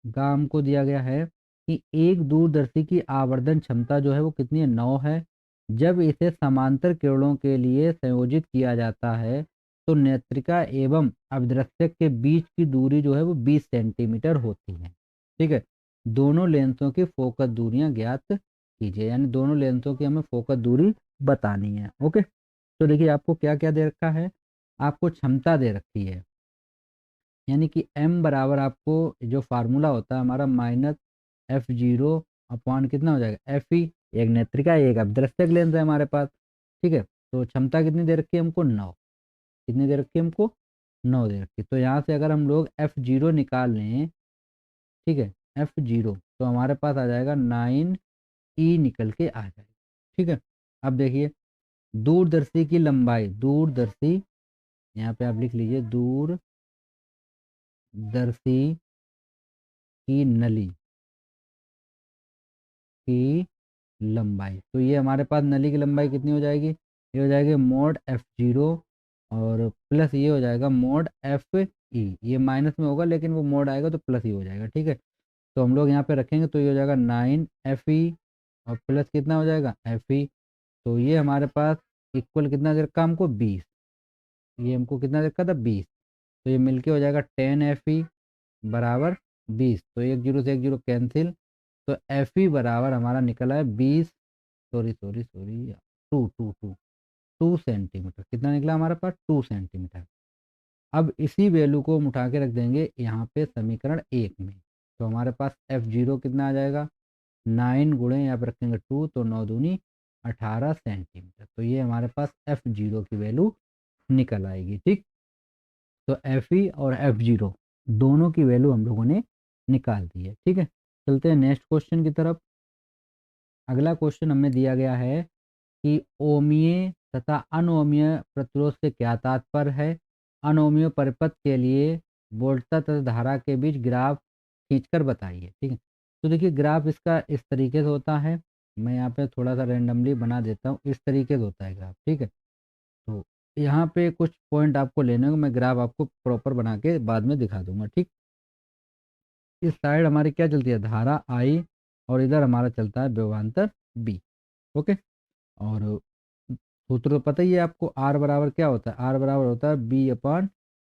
गा हमको दिया गया है कि एक दूरदर्शी की आवर्धन क्षमता जो है वो कितनी है, 9 है। जब इसे समांतर किरणों के लिए संयोजित किया जाता है तो नेत्रिका एवं अभिदृश्यक के बीच की दूरी जो है वो 20 सेंटीमीटर होती है। ठीक है, दोनों लेंसों की फोकस दूरियां ज्ञात कीजिए, यानी दोनों लेंसों की हमें फोकस दूरी बतानी है। ओके, तो देखिए आपको क्या क्या दे रखा है। आपको क्षमता दे रखी है, यानी कि m बराबर आपको जो फार्मूला होता है हमारा -f0 अपॉन कितना हो जाएगा f e। एक नेत्रिका एक अभिदृश्यक लेंस है हमारे पास। ठीक है, तो क्षमता कितनी दे रखी है हमको 9। कितनी दे रखी है हमको 9 दे रखी है। तो यहाँ से अगर हम लोग f0 निकाल लें, ठीक है, f0 तो हमारे पास आ जाएगा 9e निकल के आ जाएगा। ठीक है, अब देखिए दूरदर्शी की लंबाई, दूरदर्शी यहाँ पे आप लिख लीजिए दूरदर्शी की नली की लंबाई, तो ये हमारे पास नली की लंबाई कितनी हो जाएगी, ये हो जाएगी मोड f0 और प्लस ये हो जाएगा मोड f e। ये माइनस में होगा लेकिन वो मोड आएगा तो प्लस ही हो जाएगा। ठीक है, तो हम लोग यहाँ पे रखेंगे तो ये हो जाएगा 9fe और प्लस कितना हो जाएगा fe। तो ये हमारे पास इक्वल कितना दे रखा हमको 20। ये हमको कितना दे रखा था 20, तो ये मिलके हो जाएगा 10fe बराबर 20। तो एक जीरो से एक जीरो कैंसिल, तो एफ ई बराबर हमारा निकला है 20, सॉरी सॉरी सॉरी, 2 कितना निकला हमारे पास 2 सेंटीमीटर। अब इसी वैल्यू को हम उठा के रख देंगे यहाँ पे समीकरण 1 में, तो हमारे पास f0 कितना आ जाएगा 9 गुणे यहाँ पे रखेंगे 2, तो 9 दूनी 18 सेंटीमीटर। तो ये हमारे पास f0 की वैल्यू निकल आएगी। ठीक, तो एफ ई और f0 दोनों की वैल्यू हम लोगों ने निकाल दी है। ठीक है, चलते हैं नेक्स्ट क्वेश्चन की तरफ। अगला क्वेश्चन हमें दिया गया है कि ओमीय तथा अनोमीय प्रतिरोध से क्या तात्पर्य है। अनोमीय परिपथ के लिए वोल्टता तथा धारा के बीच ग्राफ खींचकर बताइए। ठीक है, तो देखिए ग्राफ इसका इस तरीके से होता है, मैं यहाँ पे थोड़ा सा रेंडमली बना देता हूँ। इस तरीके से होता है ग्राफ। ठीक है, तो यहाँ पे कुछ पॉइंट आपको लेने होंगे, मैं ग्राफ आपको प्रॉपर बना के बाद में दिखा दूंगा। ठीक, इस साइड हमारी क्या चलती है धारा आई, और इधर हमारा चलता है विभवांतर बी। ओके, और सूत्र तो पता ही है आपको, आर बराबर क्या होता है, आर बराबर होता है बी अपॉन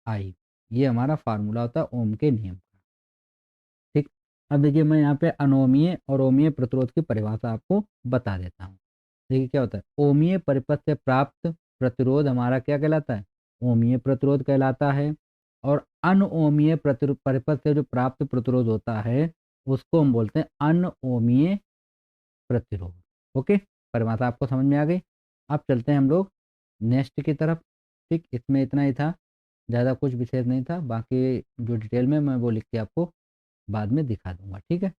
आई। ये हमारा फार्मूला होता है ओम के नियम का। ठीक, अब देखिए मैं यहाँ पे अनोमीय और ओमीय प्रतिरोध की परिभाषा आपको बता देता हूँ। देखिए क्या होता है, ओमीय परिपथ से प्राप्त प्रतिरोध हमारा क्या कहलाता है, ओमीय प्रतिरोध कहलाता है। और अनओमीय परिपथ से जो प्राप्त प्रतिरोध होता है उसको हम बोलते हैं अनओमीय प्रतिरोध। ओके, परिभाषा आपको समझ में आ गई। अब चलते हैं हम लोग नेक्स्ट की तरफ। ठीक, इसमें इतना ही था। ज़्यादा कुछ विशेष नहीं था, बाकी जो डिटेल में मैं वो लिख के आपको बाद में दिखा दूंगा। ठीक है,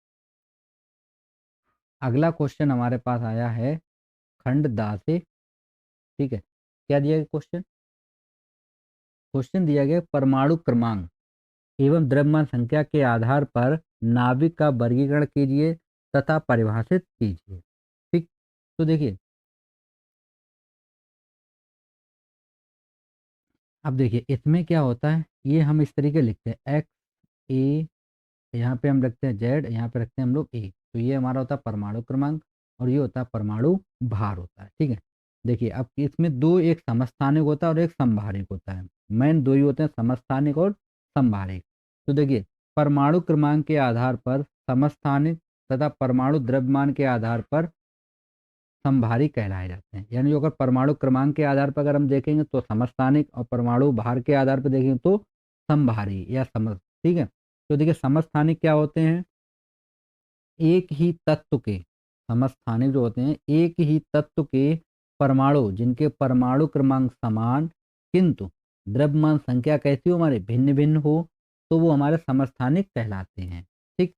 अगला क्वेश्चन हमारे पास आया है खंड दा से। ठीक है, क्या दिया गया क्वेश्चन? क्वेश्चन दिया गया परमाणु क्रमांक एवं द्रव्यमान संख्या के आधार पर नाभिक का वर्गीकरण कीजिए तथा परिभाषित कीजिए। ठीक, तो देखिए, अब देखिए इसमें क्या होता है, ये हम इस तरीके लिखते हैं एक्स ए, यहाँ पे हम रखते हैं जेड, यहाँ पे रखते हैं हम लोग ए। तो ये हमारा होता है परमाणु क्रमांक और ये होता है परमाणु भार होता है। ठीक है, देखिए अब इसमें दो, एक समस्थानिक होता है और एक संभारिक होता है। मेन दो ही होते हैं, समस्थानिक और संभारिक। तो देखिए, परमाणु क्रमांक के आधार पर समस्थानिक तथा परमाणु द्रव्यमान के आधार पर समभारी कहलाए जाते हैं। यानी अगर परमाणु क्रमांक के आधार पर अगर हम देखेंगे तो समस्थानिक, और परमाणु भार के आधार पर देखेंगे तो समभारी या सम। ठीक है, तो देखिए समस्थानिक क्या होते हैं, एक ही तत्व के, समस्थानिक जो होते हैं एक ही तत्व के परमाणु जिनके परमाणु क्रमांक समान किंतु द्रव्यमान संख्या कैसी हो, हमारे भिन्न भिन्न हो, तो वो हमारे समस्थानिक कहलाते हैं। ठीक,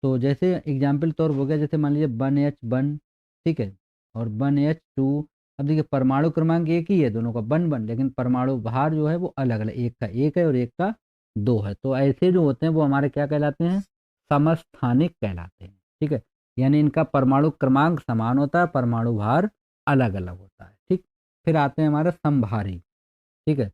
तो जैसे एग्जाम्पल तौर हो गया, जैसे मान लीजिए 1H1, ठीक है, और 1H2। अब देखिए परमाणु क्रमांक एक ही है दोनों का, 1 1, लेकिन परमाणु भार जो है वो अलग अलग, एक का एक है और एक का दो है। तो ऐसे जो होते हैं वो हमारे क्या कहलाते हैं, समस्थानिक कहलाते हैं। ठीक है, यानी इनका परमाणु क्रमांक समान होता है, परमाणु भार अलग अलग होता है। ठीक, फिर आते हैं हमारे समभारी। ठीक है,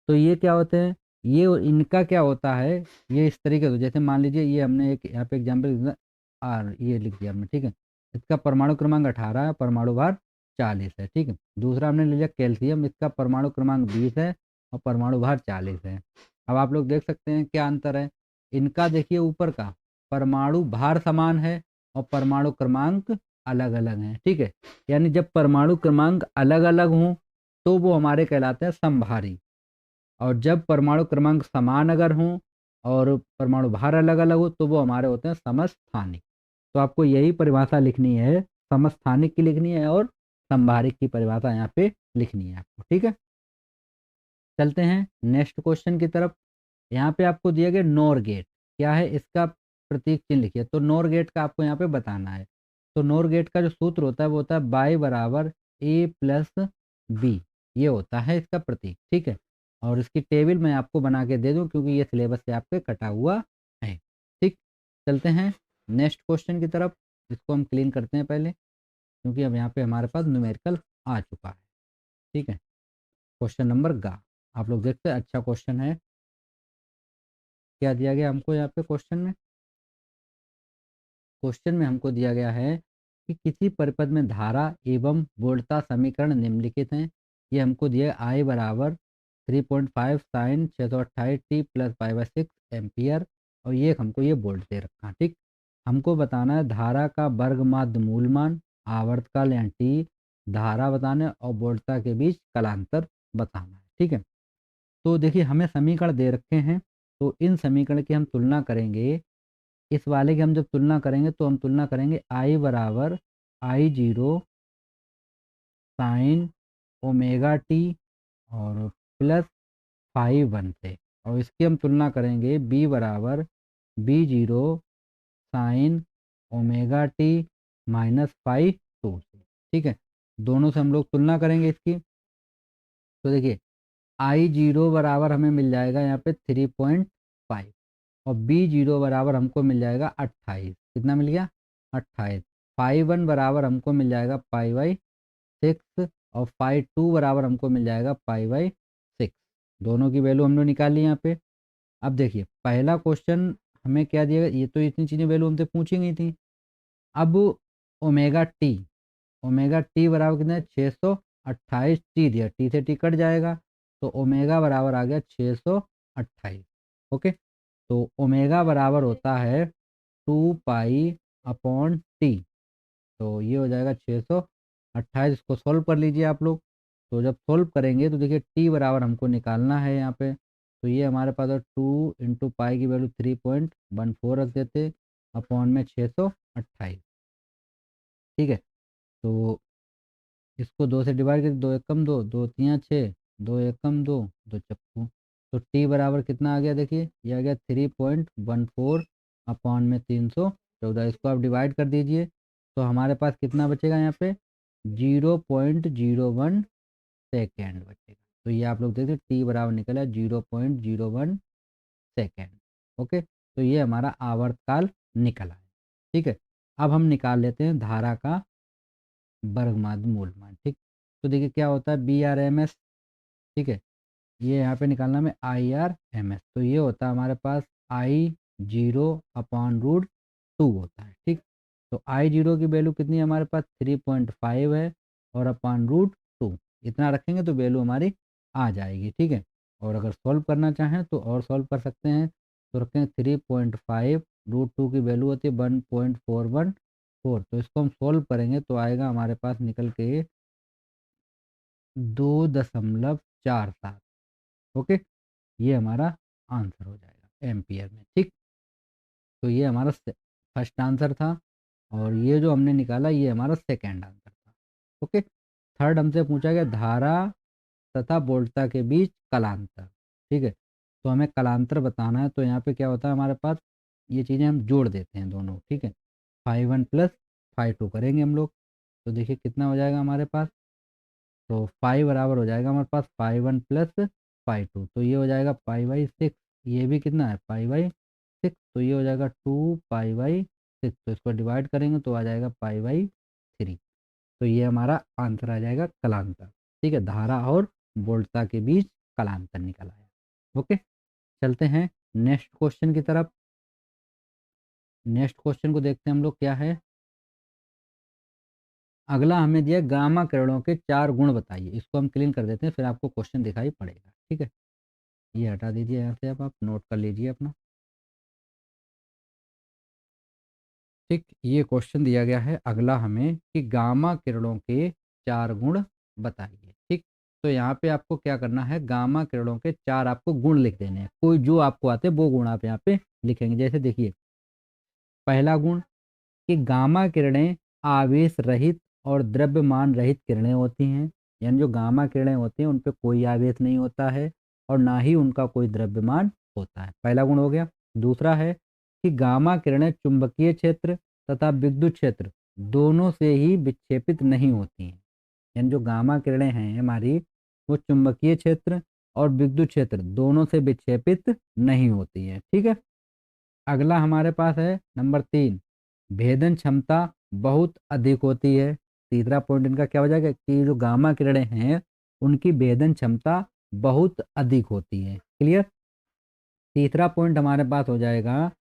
तो ये क्या होते हैं, ये इनका क्या होता है, ये इस तरीके से, जैसे मान लीजिए ये हमने एक यहाँ पे एग्जाम्पल आर ये लिख दिया हमने। ठीक है, इसका परमाणु क्रमांक 18 है, परमाणु भार 40 है। ठीक है, दूसरा हमने ले लिया कैल्शियम, इसका परमाणु क्रमांक 20 है और परमाणु भार 40 है। अब आप लोग देख सकते हैं क्या अंतर है इनका। देखिए ऊपर का परमाणु भार समान है और परमाणु क्रमांक अलग अलग हैं। ठीक है, यानी जब परमाणु क्रमांक अलग अलग हों तो वो हमारे कहलाते हैं समभारी, और जब परमाणु क्रमांक समान अगर हों और परमाणु भार अलग अलग हो तो वो हमारे होते हैं समस्थानिक। तो आपको यही परिभाषा लिखनी है, समस्थानिक की लिखनी है और समभारिक की परिभाषा यहाँ पे लिखनी है आपको। ठीक है, चलते हैं नेक्स्ट क्वेश्चन की तरफ। यहाँ पे आपको दिया गया नॉर गेट, क्या है इसका प्रतीक चिन्ह लिखिए। तो नॉर गेट का आपको यहाँ पे बताना है। तो नॉर गेट का जो सूत्र होता है वो होता है बाई बराबर ए प्लस बी, ये होता है इसका प्रतीक। ठीक है, और इसकी टेबल मैं आपको बना के दे दूं क्योंकि ये सिलेबस से आपके कटा हुआ है। ठीक, चलते हैं नेक्स्ट क्वेश्चन की तरफ। इसको हम क्लीन करते हैं पहले, क्योंकि अब यहाँ पे हमारे पास न्यूमेरिकल आ चुका है। ठीक है, क्वेश्चन नंबर गा, आप लोग देखते हैं, अच्छा क्वेश्चन है। क्या दिया गया हमको यहाँ पे क्वेश्चन में? क्वेश्चन में हमको दिया गया है कि किसी परिपथ में धारा एवं वोल्टता समीकरण निम्नलिखित हैं। ये हमको दिया आई बराबर 3.5 साइन 628 t प्लस 5/6 एम्पियर, और ये हमको ये वोल्ट दे रखा है। ठीक, हमको बताना है धारा का वर्ग माध्य मूलमान, आवर्तकाल या टी, धारा बताना है और वोल्टता के बीच कलांतर बताना है। ठीक है, तो देखिए हमें समीकरण दे रखे हैं, तो इन समीकरण की हम तुलना करेंगे। इस वाले की हम जब तुलना करेंगे तो हम तुलना करेंगे आई बराबर I0 साइन ओमेगा टी और प्लस 5 1 से, और इसकी हम तुलना करेंगे बी बराबर B0 साइन ओमेगा टी -5 2 से। ठीक है, दोनों से हम लोग तुलना करेंगे इसकी। तो देखिए I0 बराबर हमें मिल जाएगा यहाँ पे 3.5 और B0 बराबर हमको मिल जाएगा 28। कितना मिल गया? 28। 5 1 बराबर हमको मिल जाएगा π/6 और 5 2 बराबर हमको मिल जाएगा π/6। दोनों की वैल्यू हमने निकाल ली यहाँ पे। अब देखिए पहला क्वेश्चन हमें क्या दिया, ये तो इतनी चीज़ें वैल्यू हमसे पूछी गई थी। अब ओमेगा टी, ओमेगा टी बराबर कितना है 628 टी दिया, टी से टी कट जाएगा तो ओमेगा बराबर आ गया 628। ओके, तो ओमेगा बराबर होता है 2 पाई/टी, तो ये हो जाएगा 628। इसको सॉल्व कर लीजिए आप लोग। तो जब सॉल्व करेंगे तो देखिए टी बराबर हमको निकालना है यहाँ पे, तो ये हमारे पास 2 × पाई की वैल्यू 3.14 रख देते अपॉन में 628। ठीक है, तो इसको 2 से डिवाइड कर, 2 एकम 2, 2 तियाँ 6, 2 एकम 2, 2 चक्कू तो टी बराबर कितना आ गया, देखिए ये आ गया 3.14 अपॉन में 314। इसको आप डिवाइड कर दीजिए तो हमारे पास कितना बचेगा यहाँ पे 0.01 सेकेंड बचेगा। तो ये आप लोग देखिए टी बराबर निकला 0.01 सेकेंड। ओके, तो ये हमारा आवर्तकाल निकला है। ठीक है, अब हम निकाल लेते हैं धारा का वर्गमान मूलमान। ठीक, तो देखिए क्या होता है बी आर एम एस। ठीक है, ये यहाँ पे निकालना में आई आर एम एस, तो ये होता है हमारे पास आई जीरो अपॉन रूट टू होता है। ठीक, तो आई जीरो की वैल्यू कितनी है हमारे पास 3.5 है और अपॉन रूट टू इतना रखेंगे तो वैल्यू हमारी आ जाएगी। ठीक है, और अगर सॉल्व करना चाहें तो और सॉल्व कर सकते हैं, तो रखेंगे 3.5 रूट टू की वैल्यू होती है 1.414। तो इसको हम सॉल्व करेंगे तो आएगा हमारे पास निकल के 2.47। ओके, ये हमारा आंसर हो जाएगा एम्पियर में। ठीक, तो ये हमारा फर्स्ट आंसर था और ये जो हमने निकाला ये हमारा सेकेंड आंसर था। ओके, थर्ड हमसे पूछा गया धारा तथा वोल्टता के बीच कलांतर। ठीक है, तो हमें कलांतर बताना है, तो यहाँ पे क्या होता है हमारे पास ये चीज़ें हम जोड़ देते हैं दोनों। ठीक है, 5 1 प्लस 5 2 करेंगे हम लोग, तो देखिए कितना हो जाएगा हमारे पास, तो 5 बराबर हो जाएगा हमारे पास 5 1 प्लस 5 2, तो ये हो जाएगा पाई/6। ये भी कितना है पाई/6, तो ये हो जाएगा 2 पाई/6। तो इसको डिवाइड करेंगे तो आ जाएगा पाई/3। तो ये हमारा आंसर आ जाएगा कलांतर। ठीक है, धारा और वोल्टता के बीच कलांतर निकल आया। ओके, चलते हैं नेक्स्ट क्वेश्चन की तरफ। नेक्स्ट क्वेश्चन को देखते हैं हम लोग क्या है। अगला हमें दिया गामा किरणों के 4 गुण बताइए। इसको हम क्लीन कर देते हैं फिर आपको क्वेश्चन दिखाई पड़ेगा। ठीक है, ये हटा दीजिए यहाँ से, अब आप नोट कर लीजिए अपना। ठीक, ये क्वेश्चन दिया गया है अगला हमें कि गामा किरणों के 4 गुण बताइए। ठीक, तो यहाँ पे आपको क्या करना है, गामा किरणों के 4 आपको गुण लिख देने हैं। कोई जो आपको आते हैं वो गुण आप यहाँ पे लिखेंगे। जैसे देखिए पहला गुण कि गामा किरणें आवेश रहित और द्रव्यमान रहित किरणें होती हैं। यानी जो गामा किरणें होती हैं उन पे कोई आवेश नहीं होता है और ना ही उनका कोई द्रव्यमान होता है। पहला गुण हो गया। दूसरा है कि गामा किरणें चुंबकीय क्षेत्र तथा विद्युत क्षेत्र दोनों से ही विक्षेपित नहीं होती हैं। यानी जो गामा किरणें हैं हमारी वो चुंबकीय क्षेत्र और विद्युत क्षेत्र दोनों से विक्षेपित नहीं होती हैं। ठीक है, अगला हमारे पास है नंबर 3, भेदन क्षमता बहुत अधिक होती है। तीसरा पॉइंट इनका क्या हो जाएगा कि जो गामा किरणें हैं उनकी भेदन क्षमता बहुत अधिक होती है। क्लियर। तीसरा पॉइंट हमारे पास हो जाएगा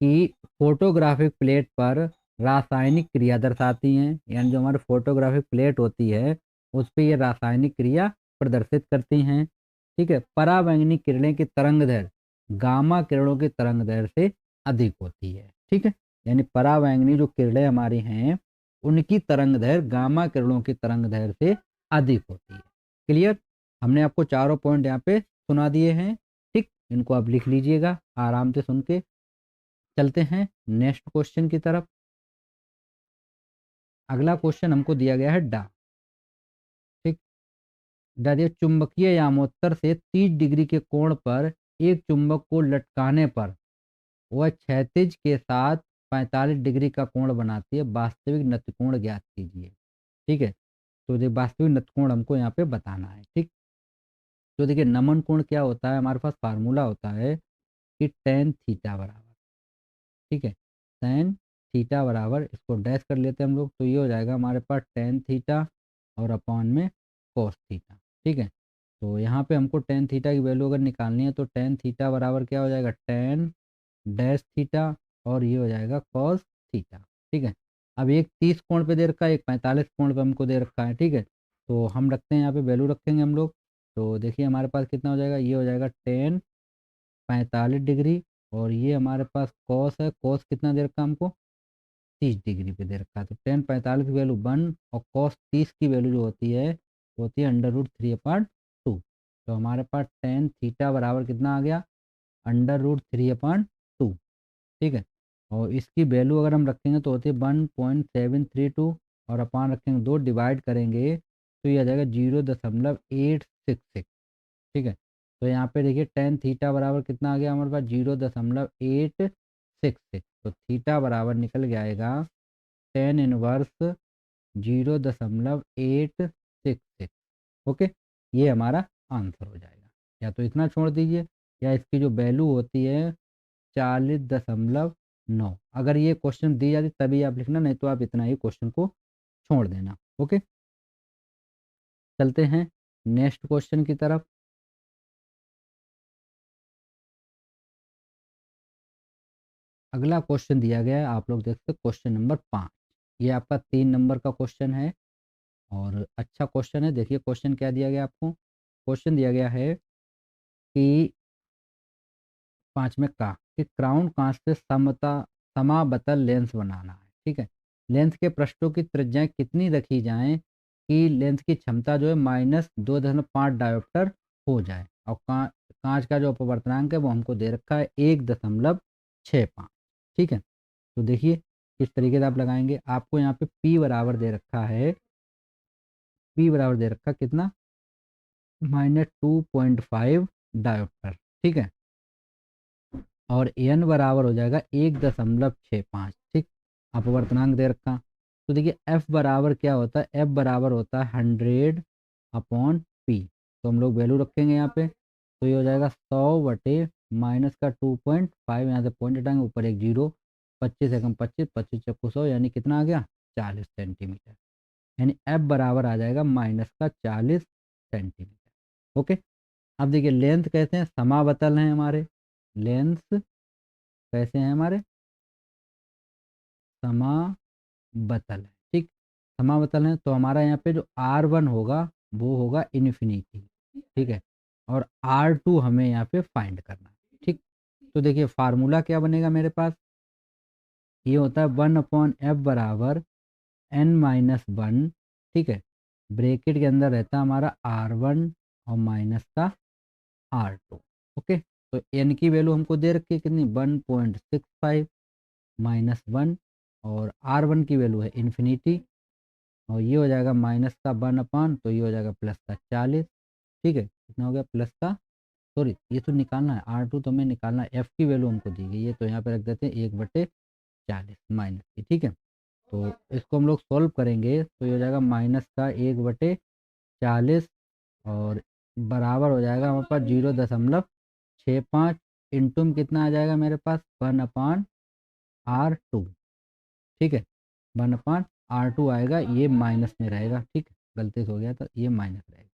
कि फोटोग्राफिक प्लेट पर रासायनिक क्रिया दर्शाती हैं। यानी जो हमारी फोटोग्राफिक प्लेट होती है उस पर ये रासायनिक क्रिया प्रदर्शित करती हैं। ठीक है, पराबैंगनी किरणें की तरंग दैर्घ्य गामा किरणों की तरंग दैर्घ्य से अधिक होती है। ठीक है, यानी पराबैंगनी जो किरणें हमारी हैं उनकी तरंग दैर्घ्य गामा किरणों की तरंग दैर्घ्य से अधिक होती है। क्लियर। हमने आपको चारों पॉइंट यहाँ पे सुना दिए हैं। ठीक, इनको आप लिख लीजिएगा आराम से सुन के। चलते हैं नेक्स्ट क्वेश्चन की तरफ। अगला क्वेश्चन हमको दिया गया है डा। ठीक, डा दिया चुंबकीय यामोत्तर से 30 डिग्री के कोण पर एक चुंबक को लटकाने पर वह क्षैतिज के साथ 45 डिग्री का कोण बनाती है। वास्तविक नतकोण ज्ञात कीजिए। ठीक है, तो देखिए वास्तविक नतकोण हमको यहाँ पे बताना है। ठीक, तो देखिए नमन कोण क्या होता है, हमारे पास फार्मूला होता है कि टेन थीटा बराबर। ठीक है, टेन थीटा बराबर, इसको डैश कर लेते हैं हम लोग, तो ये हो जाएगा हमारे पास टेन थीटा और अपॉन में कोस थीटा। ठीक है, तो यहाँ पे हमको टेन थीटा की वैल्यू अगर निकालनी है तो टेन थीटा बराबर क्या हो जाएगा टेन डैश थीटा और ये हो जाएगा कॉस थीटा। ठीक है, अब एक 30 कोण पे दे रखा है, एक 45 कोण पे हमको दे रखा है। ठीक है, तो हम रखते हैं यहाँ पे वैल्यू रखेंगे हम लोग, तो देखिए हमारे पास कितना हो जाएगा, ये हो जाएगा टेन 45 डिग्री और ये हमारे पास कॉस है। कॉस कितना दे रखा है हमको 30 डिग्री पे दे रखा है, तो टेन 45 की वैल्यू 1 और कॉस 30 की वैल्यू जो होती है वो होती है √3/2। तो हमारे पास टेन थीटा बराबर कितना आ गया √3/2। ठीक है, और इसकी वैल्यू अगर हम रखेंगे तो होती है 1.732 और अपान रखेंगे 2 डिवाइड करेंगे तो ये आ जाएगा 0.866। ठीक है, तो यहाँ पे देखिए टेन थीटा बराबर कितना आ गया हमारे पास 0.866। तो थीटा बराबर निकल के आएगा टेन इनवर्स 0.866। ओके, ये हमारा आंसर हो जाएगा। या तो इतना छोड़ दीजिए या इसकी जो वैल्यू होती है 40.9। अगर ये क्वेश्चन दी जाती तभी आप लिखना, नहीं तो आप इतना ही क्वेश्चन को छोड़ देना। ओके, चलते हैं नेक्स्ट क्वेश्चन की तरफ। अगला क्वेश्चन दिया गया है, आप लोग देखते हैं क्वेश्चन नंबर 5। ये आपका 3 नंबर का क्वेश्चन है और अच्छा क्वेश्चन है। देखिए क्वेश्चन क्या दिया गया आपको। क्वेश्चन दिया गया है कि 5 में का कि क्राउन कांच से समाबतल लेंस बनाना है। ठीक है, लेंस के पृष्ठों की त्रिज्याएं कितनी रखी जाएं कि लेंस की क्षमता जो है -2.5 डायोप्टर हो जाए, और कांच का जो अपवर्तनांक है वो हमको दे रखा है 1.65। ठीक है, तो देखिए किस तरीके से आप लगाएंगे। आपको यहाँ पे P बराबर दे रखा है, P बराबर दे रखा कितना, -2.5 डायोप्टर। ठीक है, और n बराबर हो जाएगा 1.65। ठीक, अपवर्तनांक दे रखा। तो देखिए f बराबर क्या होता है, f बराबर होता है 100/p। तो हम लोग वैल्यू रखेंगे यहाँ पे, तो ये हो जाएगा 100 बटे माइनस का 2.5, यहाँ से पॉइंट हटाएंगे, ऊपर एक जीरो, 25 एकम 25, 25 चक्कू 100, यानी कितना आ गया 40 सेंटीमीटर। यानी f बराबर आ जाएगा माइनस का 40 सेंटीमीटर। ओके, अब देखिए लेंथ कैसे हैं, समावतल हैं हमारे, लेंस कैसे हैं हमारे, समावतल है। ठीक, समावतल है, तो हमारा यहाँ पे जो R1 होगा वो होगा इन्फिनिटी। ठीक है, और R2 हमें यहाँ पे फाइंड करना है। ठीक, तो देखिए फार्मूला क्या बनेगा मेरे पास, ये होता है 1/f बराबर n-1। ठीक है, ब्रैकेट के अंदर रहता है हमारा R1 और माइनस का R2। ओके, तो n की वैल्यू हमको दे रखी है कितनी, 1.65 -1, और R1 की वैल्यू है इन्फिनिटी, और ये हो जाएगा माइनस का 1/, तो ये हो जाएगा प्लस का 40। ठीक है, कितना हो गया प्लस का, सॉरी ये तो निकालना है, R2 तो हमें निकालना है, F की वैल्यू हमको दी गई है, तो यहाँ पे रख देते हैं 1/40 माइनस की। ठीक है, तो इसको हम लोग सॉल्व करेंगे तो ये हो जाएगा माइनस का 1/40, और बराबर हो जाएगा हमारे पास 0.65 इंटू में कितना आ जाएगा मेरे पास 1/R2। ठीक है, 1/R2 आएगा, ये माइनस में रहेगा। ठीक, गलती से हो गया था, ये माइनस रहेगा।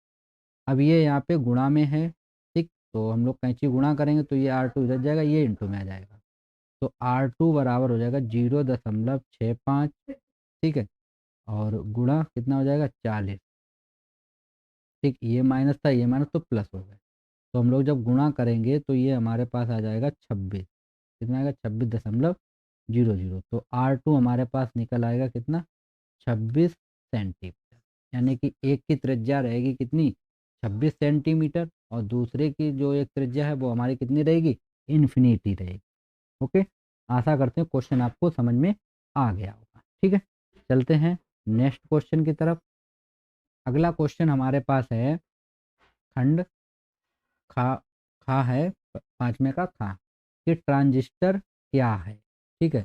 अब ये यहाँ पे गुणा में है। ठीक, तो हम लोग कैंची गुणा करेंगे तो ये R2 इधर जाएगा, ये इंटू में आ जाएगा, तो R2 बराबर हो जाएगा 0.65। ठीक है, और गुणा कितना हो जाएगा 40। ठीक, ये माइनस था, ये माइनस, तो प्लस हो गया, तो हम लोग जब गुणा करेंगे तो ये हमारे पास आ जाएगा 26। कितना आएगा 26.00। तो R2 हमारे पास निकल आएगा कितना 26 सेंटीमीटर। यानी कि एक की त्रिज्या रहेगी कितनी 26 सेंटीमीटर, और दूसरे की जो एक त्रिज्या है वो हमारी कितनी रहेगी, इन्फिनिटी रहेगी। ओके, आशा करते हैं क्वेश्चन आपको समझ में आ गया होगा। ठीक है, चलते हैं नेक्स्ट क्वेश्चन की तरफ। अगला क्वेश्चन हमारे पास है खंड खा खा है, 5वें का खा, कि ट्रांजिस्टर क्या है। ठीक है,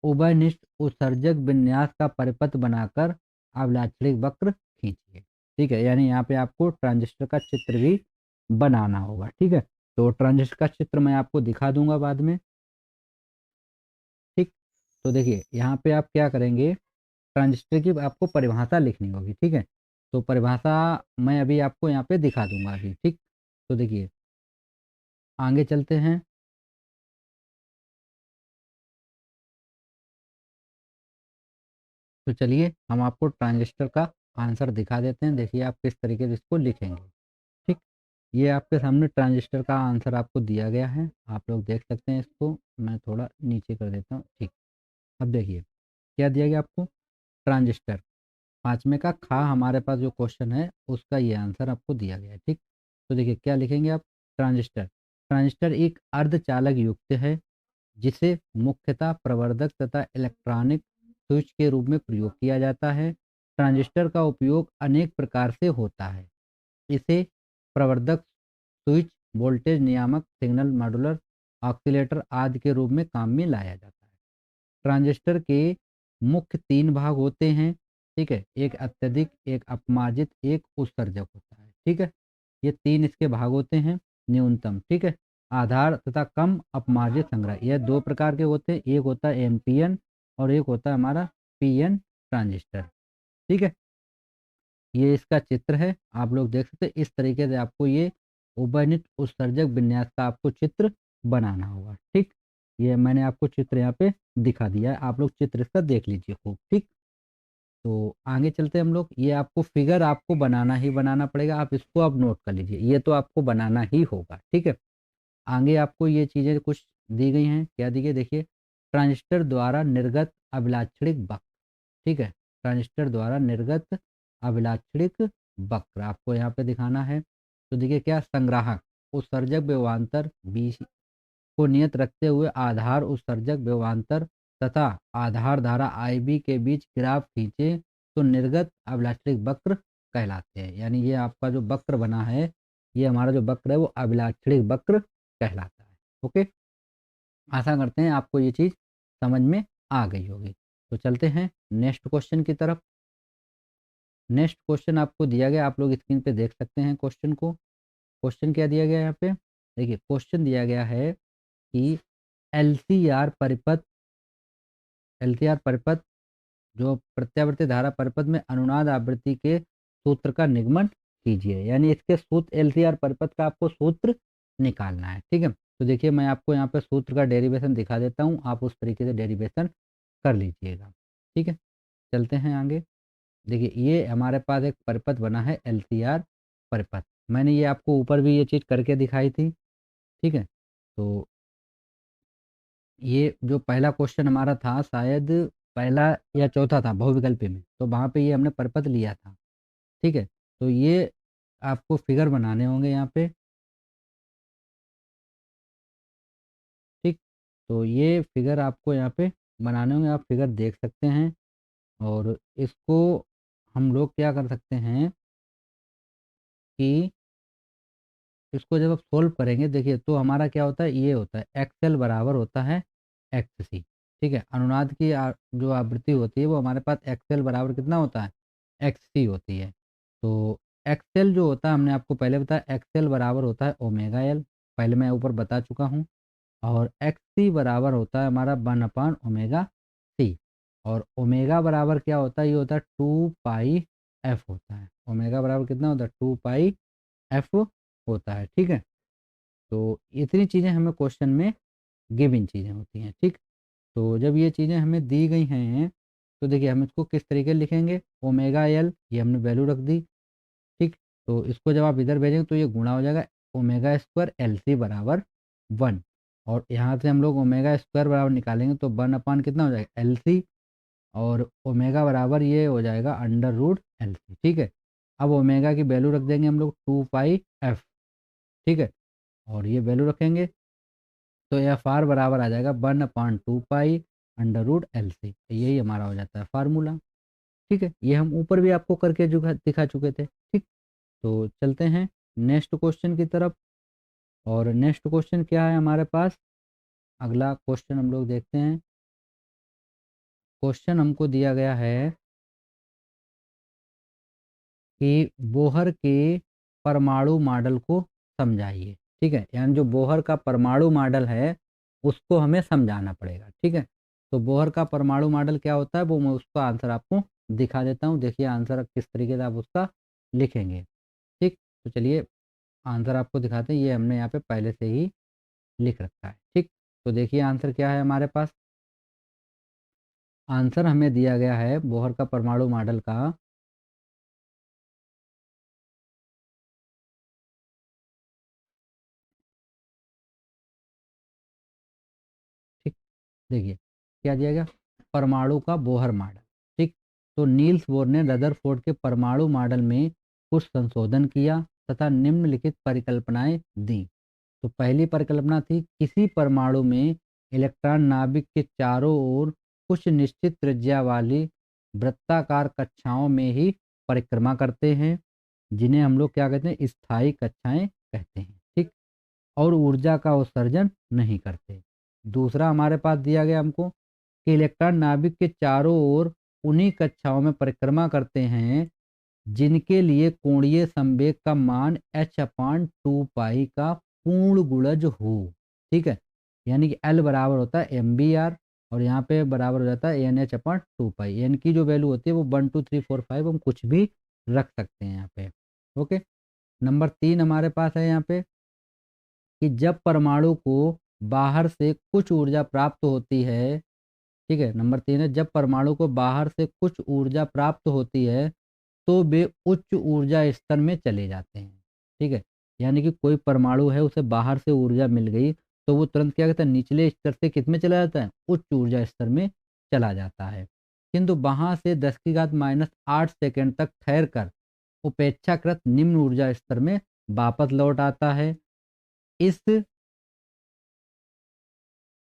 उभयनिष्ठ उत्सर्जक विन्यास का परिपथ बनाकर आप लाक्षणिक वक्र खींचिए। ठीक है, यानी यहाँ पे आपको ट्रांजिस्टर का चित्र भी बनाना होगा। ठीक है, तो ट्रांजिस्टर का चित्र मैं आपको दिखा दूंगा बाद में। ठीक, तो देखिए यहाँ पे आप क्या करेंगे, ट्रांजिस्टर की आपको परिभाषा लिखनी होगी। ठीक है, तो परिभाषा मैं अभी आपको यहाँ पे दिखा दूंगा अभी। ठीक, तो देखिए आगे चलते हैं। तो चलिए हम आपको ट्रांजिस्टर का आंसर दिखा देते हैं, देखिए आप किस तरीके से इसको लिखेंगे। ठीक, ये आपके सामने ट्रांजिस्टर का आंसर आपको दिया गया है, आप लोग देख सकते हैं इसको, मैं थोड़ा नीचे कर देता हूँ। ठीक, अब देखिए क्या दिया गया आपको, ट्रांजिस्टर 5वें का खा हमारे पास जो क्वेश्चन है उसका ये आंसर आपको दिया गया है। ठीक, तो देखिए क्या लिखेंगे आप, ट्रांजिस्टर, ट्रांजिस्टर एक अर्धचालक युक्त है जिसे मुख्यतः प्रवर्धक तथा इलेक्ट्रॉनिक स्विच के रूप में प्रयोग किया जाता है। ट्रांजिस्टर का उपयोग अनेक प्रकार से होता है। इसे प्रवर्धक, स्विच, वोल्टेज नियामक, सिग्नल मॉड्यूलर, ऑक्सीलेटर आदि के रूप में काम में लाया जाता है। ट्रांजिस्टर के मुख्य 3 भाग होते हैं, ठीक है? एक अत्यधिक, एक अपमाजित, एक उत्सर्जक होता है, ठीक है? ये 3 इसके भाग होते हैं, न्यूनतम, ठीक है? आधार तथा कम अपमाजित संग्रह, यह 2 प्रकार के होते हैं, एक होता है एनपीएन और एक होता है हमारा पीएन ट्रांजिस्टर, ठीक है? ये इसका चित्र है, आप लोग देख सकते हैं। इस तरीके से आपको ये उभयनिष्ठ उत्सर्जक विन्यास का आपको चित्र बनाना होगा, ठीक? ये मैंने आपको चित्र यहाँ पे दिखा दिया है, आप लोग चित्र इसका देख लीजिए खूब, ठीक? तो आगे चलते हैं हम लोग। ये आपको फिगर आपको बनाना ही बनाना पड़ेगा, आप इसको आप नोट कर लीजिए, ये तो आपको बनाना ही होगा, ठीक है? आगे आपको ये चीज़ें कुछ दी गई हैं, क्या दी गई देखिए, ट्रांजिस्टर द्वारा निर्गत अभिलाक्षणिक वक्र, ठीक है? ट्रांजिस्टर द्वारा निर्गत अभिलाक्षणिक वक्र आपको यहाँ पे दिखाना है। तो देखिए क्या, संग्राहक उत्सर्जक विभवांतर बीच को नियत रखते हुए आधार उत्सर्जक विभवांतर तथा आधार धारा IB के बीच ग्राफ खींचे तो निर्गत अभिलाक्षणिक वक्र कहलाते हैं। यानी ये आपका जो वक्र बना है, ये हमारा जो वक्र है वो अभिलाक्षणिक वक्र कहलाता है। ओके, आशा करते हैं आपको ये चीज़ समझ में आ गई होगी। तो चलते हैं नेक्स्ट क्वेश्चन की तरफ। नेक्स्ट क्वेश्चन आपको दिया गया, आप लोग स्क्रीन पे देख सकते हैं क्वेश्चन को। क्वेश्चन क्या दिया गया है यहाँ पे, देखिए क्वेश्चन दिया गया है कि एलसीआर परिपथ, एलसीआर परिपथ जो प्रत्यावर्ती धारा परिपथ में अनुनाद आवृत्ति के सूत्र का निगमन कीजिए। यानी इसके सूत्र, एलसीआर परिपथ का आपको सूत्र निकालना है, ठीक है? तो देखिए मैं आपको यहाँ पे सूत्र का डेरिवेशन दिखा देता हूँ, आप उस तरीके से डेरिवेशन कर लीजिएगा, ठीक है? चलते हैं आगे। देखिए ये हमारे पास एक परिपथ बना है एलसीआर परिपथ, मैंने ये आपको ऊपर भी ये चीज़ करके दिखाई थी, ठीक है? तो ये जो पहला क्वेश्चन हमारा था, शायद पहला या चौथा था बहुविकल्पी में, तो वहाँ पे ये हमने परिपथ लिया था, ठीक है? तो ये आपको फिगर बनाने होंगे यहाँ पे, ठीक? तो ये फिगर आपको यहाँ पे बनाने होंगे, आप फिगर देख सकते हैं। और इसको हम लोग क्या कर सकते हैं कि इसको जब आप सोल्व करेंगे, देखिए तो हमारा क्या होता है, ये होता है एक्सएल बराबर होता है एक्ससी, ठीक है? अनुनाद की जो आवृत्ति होती है वो हमारे पास एक्सएल बराबर कितना होता है, एक्ससी होती है। तो एक्सएल जो होता है, हमने आपको पहले बताया, एक्सएल बराबर होता है ओमेगा एल, पहले मैं ऊपर बता चुका हूँ। और एक्ससी बराबर होता है हमारा 1/ओमेगा सी। और ओमेगा बराबर क्या होता है, ये होता है 2 पाई एफ होता है। ओमेगा बराबर कितना होता है, 2 पाई एफ होता है, ठीक है? तो इतनी चीज़ें हमें क्वेश्चन में गिवन चीज़ें होती हैं, ठीक? तो जब ये चीज़ें हमें दी गई हैं, तो देखिए हम इसको किस तरीके से लिखेंगे, ओमेगा एल ये हमने वैल्यू रख दी, ठीक? तो इसको जब आप इधर भेजेंगे तो ये गुणा हो जाएगा ओमेगा स्क्वायर एल सी बराबर 1। और यहाँ से हम लोग ओमेगा स्क्वायर बराबर निकालेंगे तो 1 कितना हो जाएगा, एल सी। और ओमेगा बराबर ये हो जाएगा अंडर रूट एल सी, ठीक है? अब ओमेगा की वैल्यू रख देंगे हम लोग 2 पाई एफ, ठीक है? और ये वैल्यू रखेंगे तो एफ आर बराबर आ जाएगा 1/2 pi under root l c, यही हमारा हो जाता है फार्मूला, ठीक है? ये हम ऊपर भी आपको करके दिखा चुके थे, ठीक? तो चलते हैं नेक्स्ट क्वेश्चन की तरफ। और नेक्स्ट क्वेश्चन क्या है हमारे पास, अगला क्वेश्चन हम लोग देखते हैं। क्वेश्चन हमको दिया गया है कि बोहर के परमाणु मॉडल को समझाइए, ठीक है? यानी जो बोहर का परमाणु मॉडल है उसको हमें समझाना पड़ेगा, ठीक है? तो बोहर का परमाणु मॉडल क्या होता है, वो मैं उसका आंसर आपको दिखा देता हूँ। देखिए आंसर किस तरीके से आप उसका लिखेंगे, ठीक? तो चलिए आंसर आपको दिखाते हैं, ये हमने यहाँ पे पहले से ही लिख रखा है, ठीक? तो देखिए आंसर क्या है हमारे पास, आंसर हमें दिया गया है बोहर का परमाणु मॉडल का, ठीक? देखिए क्या दिया गया, परमाणु का बोहर मॉडल, ठीक? तो नील्स बोर ने रदरफोर्ड के परमाणु मॉडल में कुछ संशोधन किया तथा निम्नलिखित परिकल्पनाएं दी। तो पहली परिकल्पना थी, किसी परमाणु में इलेक्ट्रॉन नाभिक के चारों ओर कुछ निश्चित त्रिज्या वाली वृत्ताकार कक्षाओं में ही परिक्रमा करते हैं। जिन्हें हम लोग क्या कहते हैं, स्थायी कक्षाएं कहते हैं। ठीक, और ऊर्जा का उत्सर्जन नहीं करते। दूसरा हमारे पास दिया गया हमको कि इलेक्ट्रॉन नाभिक के चारों ओर उन्हीं कक्षाओं में परिक्रमा करते हैं जिनके लिए कोणीय संवेग का मान h/2 का पूर्ण गुणज हो। ठीक है, यानी कि L बराबर होता है mvr और यहाँ पे बराबर हो जाता है NH/2 एन की जो वैल्यू होती है वो 1 2 3 4 5 हम कुछ भी रख सकते हैं यहाँ पे। ओके, नंबर 3 हमारे पास है यहाँ पे कि जब परमाणु को बाहर से कुछ ऊर्जा प्राप्त होती है। ठीक है, नंबर 3 है, जब परमाणु को बाहर से कुछ ऊर्जा प्राप्त होती है तो वे उच्च ऊर्जा स्तर में चले जाते हैं। ठीक है, यानी कि कोई परमाणु है उसे बाहर से ऊर्जा मिल गई तो वो तुरंत क्या कहता है, निचले स्तर से किस में चला जाता है, उच्च ऊर्जा स्तर में चला जाता है। किंतु वहां से 10⁻⁸ सेकंड तक ठहर कर उपेक्षाकृत निम्न ऊर्जा स्तर में वापस लौट आता है। इस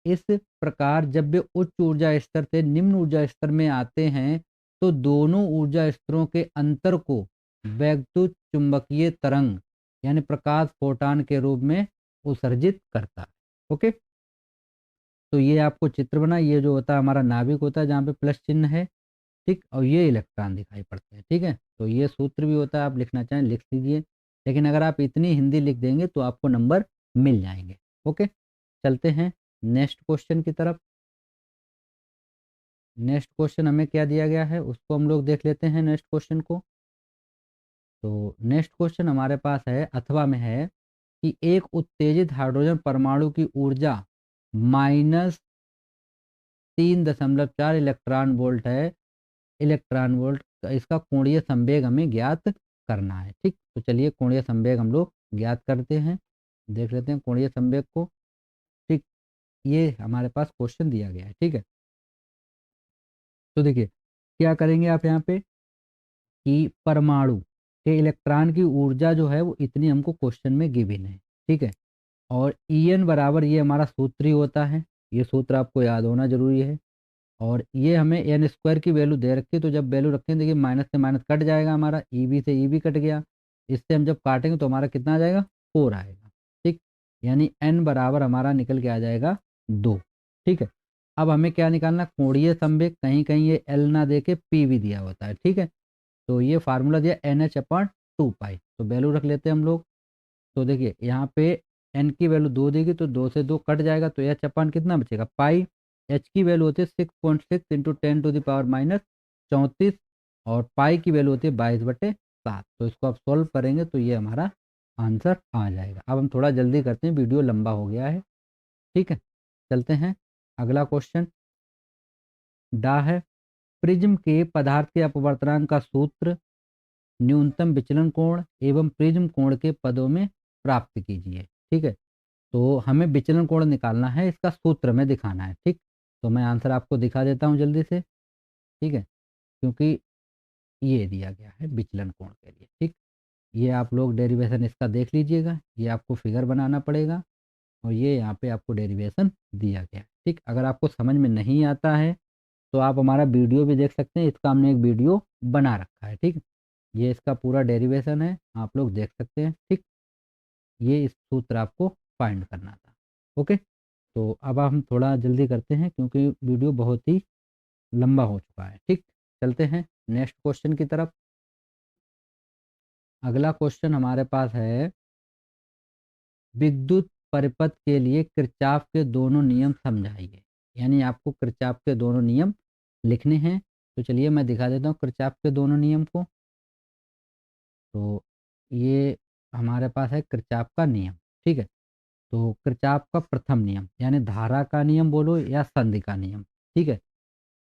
इस प्रकार जब वे उच्च ऊर्जा स्तर से निम्न ऊर्जा स्तर में आते हैं तो दोनों ऊर्जा स्तरों के अंतर को वैद्युत चुंबकीय तरंग यानी प्रकाश फोटान के रूप में उत्सर्जित करता है। ओके, तो ये आपको चित्र बना, ये जो होता है हमारा नाभिक होता है जहाँ पे प्लस चिन्ह है। ठीक, और ये इलेक्ट्रॉन दिखाई पड़ते हैं। ठीक है, तो ये सूत्र भी होता है, आप लिखना चाहें लिख लीजिए, लेकिन अगर आप इतनी हिंदी लिख देंगे तो आपको नंबर मिल जाएंगे। ओके, चलते हैं नेक्स्ट क्वेश्चन की तरफ। नेक्स्ट क्वेश्चन हमें क्या दिया गया है उसको हम लोग देख लेते हैं नेक्स्ट क्वेश्चन को। तो नेक्स्ट क्वेश्चन हमारे पास है अथवा में है कि एक उत्तेजित हाइड्रोजन परमाणु की ऊर्जा -3.4 इलेक्ट्रॉन वोल्ट है। इलेक्ट्रॉन वोल्ट इसका कोणीय संवेग हमें ज्ञात करना है। ठीक, तो चलिए कोणीय संवेग हम लोग ज्ञात करते हैं, देख लेते हैं कोणीय संवेग को। ठीक, ये हमारे पास क्वेश्चन दिया गया है। ठीक है, तो देखिए क्या करेंगे आप यहाँ पे कि परमाणु के इलेक्ट्रॉन की ऊर्जा जो है वो इतनी हमको क्वेश्चन में गिवन है। ठीक है, और En बराबर ये हमारा सूत्र ही होता है, ये सूत्र आपको याद होना जरूरी है। और ये हमें एन स्क्वायर की वैल्यू दे रखी है, तो जब वैल्यू रखें देखिए माइनस से माइनस कट जाएगा हमारा, ईबी से ईबी कट गया, इससे हम जब काटेंगे तो हमारा कितना आ जाएगा, 4 आएगा। ठीक, यानी एन बराबर हमारा निकल के आ जाएगा 2। ठीक है, अब हमें क्या निकालना, कोणीय संवेग, कहीं कहीं ये एल ना दे के पी भी दिया होता है। ठीक है, तो ये फार्मूला दिया NH/2 तो वैल्यू रख लेते हैं हम लोग। तो देखिए यहाँ पे एन की वैल्यू 2 देगी तो 2 से 2 कट जाएगा, तो H/, कितना बचेगा, पाई। एच की वैल्यू होती है 6.6 इंटू 10⁻⁻34 और पाई की वैल्यू होती है 22/7। तो इसको आप सॉल्व करेंगे तो ये हमारा आंसर आ जाएगा। अब हम थोड़ा जल्दी करते हैं, वीडियो लंबा हो गया है। ठीक है, चलते हैं अगला क्वेश्चन। डा है, प्रिज्म के पदार्थ के अपवर्तनांक का सूत्र न्यूनतम विचलन कोण एवं प्रिज्म कोण के पदों में प्राप्त कीजिए। ठीक है, तो हमें विचलन कोण निकालना है, इसका सूत्र में दिखाना है। ठीक, तो मैं आंसर आपको दिखा देता हूँ जल्दी से। ठीक है, क्योंकि ये दिया गया है विचलन कोण के लिए। ठीक, ये आप लोग डेरिवेशन इसका देख लीजिएगा, ये आपको फिगर बनाना पड़ेगा और ये यहाँ पे आपको डेरिवेशन दिया गया है। ठीक, अगर आपको समझ में नहीं आता है तो आप हमारा वीडियो भी देख सकते हैं, इसका हमने एक वीडियो बना रखा है। ठीक, ये इसका पूरा डेरिवेशन है, आप लोग देख सकते हैं। ठीक, ये इस सूत्र आपको फाइंड करना था। ओके, तो अब हम थोड़ा जल्दी करते हैं क्योंकि वीडियो बहुत ही लंबा हो चुका है। ठीक, चलते हैं नेक्स्ट क्वेश्चन की तरफ। अगला क्वेश्चन हमारे पास है, विद्युत परिपथ के लिए किरचॉफ के दोनों नियम समझाइए। यानी आपको किरचॉफ के दोनों नियम लिखने हैं। तो चलिए मैं दिखा देता हूँ किरचॉफ के दोनों नियम को। तो ये हमारे पास है किरचॉफ का नियम। ठीक है, तो किरचॉफ का प्रथम नियम यानी धारा का नियम बोलो या संधि का नियम। ठीक है,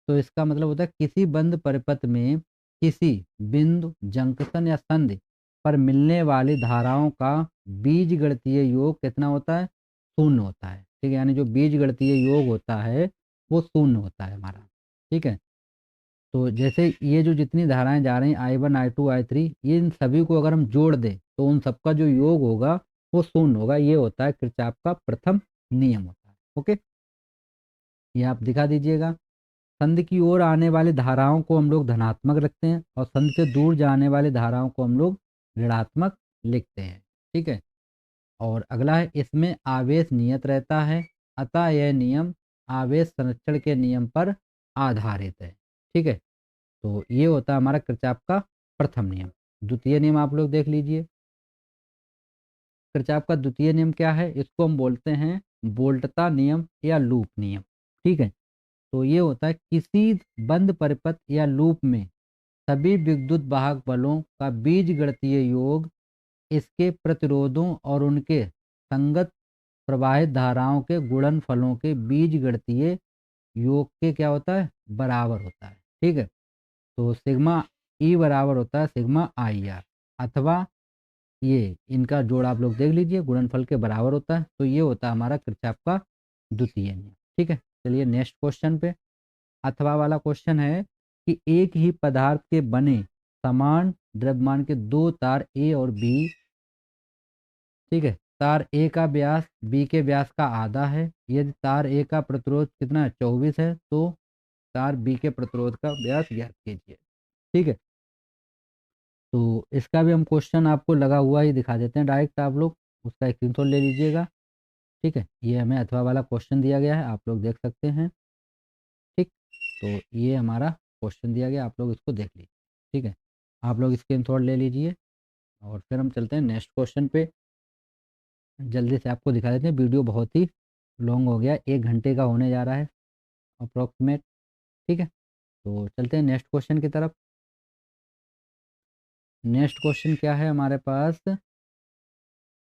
तो इसका मतलब होता है किसी बंद परिपथ में किसी बिंदु, जंक्शन या संधि पर मिलने वाली धाराओं का बीजगणितीय योग कितना होता है, शून्य होता है। ठीक है, यानी जो बीजगणितीय योग होता है वो शून्य होता है हमारा। ठीक है, तो जैसे ये जो जितनी धाराएं जा रही हैं I1 I2 I3, ये इन सभी को अगर हम जोड़ दें तो उन सबका जो योग होगा वो शून्य होगा। ये होता है किरचॉफ का प्रथम नियम होता है। ओके, ये आप दिखा दीजिएगा। संधि की ओर आने वाली धाराओं को हम लोग धनात्मक रखते हैं और संधि से दूर जाने वाली धाराओं को हम लोग ऋणात्मक लिखते हैं। ठीक है। और अगला है, इसमें आवेश नियत रहता है, अतः यह नियम आवेश संरक्षण के नियम पर आधारित है। ठीक है। तो ये होता है हमारा किरचॉफ का प्रथम नियम। द्वितीय नियम आप लोग देख लीजिए। किरचॉफ का द्वितीय नियम क्या है? इसको हम बोलते हैं वोल्टता नियम या लूप नियम। ठीक है। तो ये होता है, किसी बंद परिपथ या लूप में सभी विद्युत वाहक बलों का बीजगणितीय योग इसके प्रतिरोधों और उनके संगत प्रवाहित धाराओं के गुणनफलों के बीजगणितीय योग के क्या होता है? बराबर होता है। ठीक है। तो सिग्मा ई बराबर होता है सिग्मा आई आर, अथवा ये इनका जोड़ आप लोग देख लीजिए, गुणनफल के बराबर होता है। तो ये होता है हमारा किरचॉफ का द्वितीय नियम। ठीक है। चलिए नेक्स्ट क्वेश्चन पे। अथवा वाला क्वेश्चन है कि एक ही पदार्थ के बने समान द्रव्यमान के दो तार ए और बी। ठीक है। तार ए का व्यास बी के व्यास का आधा है। यदि तार ए का प्रतिरोध कितना है? 24 है, तो तार बी के प्रतिरोध का व्यास ज्ञात कीजिए। ठीक है। तो इसका भी हम क्वेश्चन आपको लगा हुआ ही दिखा देते हैं डायरेक्ट, आप लोग उसका एक स्क्रीनशॉट ले लीजिएगा। ठीक है। ये हमें अथवा वाला क्वेश्चन दिया गया है, आप लोग देख सकते हैं। ठीक। तो ये हमारा क्वेश्चन दिया गया, आप लोग इसको देख लीजिए। ठीक है। आप लोग स्क्रीनशॉट ले लीजिए और फिर हम चलते हैं नेक्स्ट क्वेश्चन पे। जल्दी से आपको दिखा देते हैं, वीडियो बहुत ही लॉन्ग हो गया, 1 घंटे का होने जा रहा है अप्रॉक्सीमेट। ठीक है। तो चलते हैं नेक्स्ट क्वेश्चन की तरफ। नेक्स्ट क्वेश्चन क्या है हमारे पास?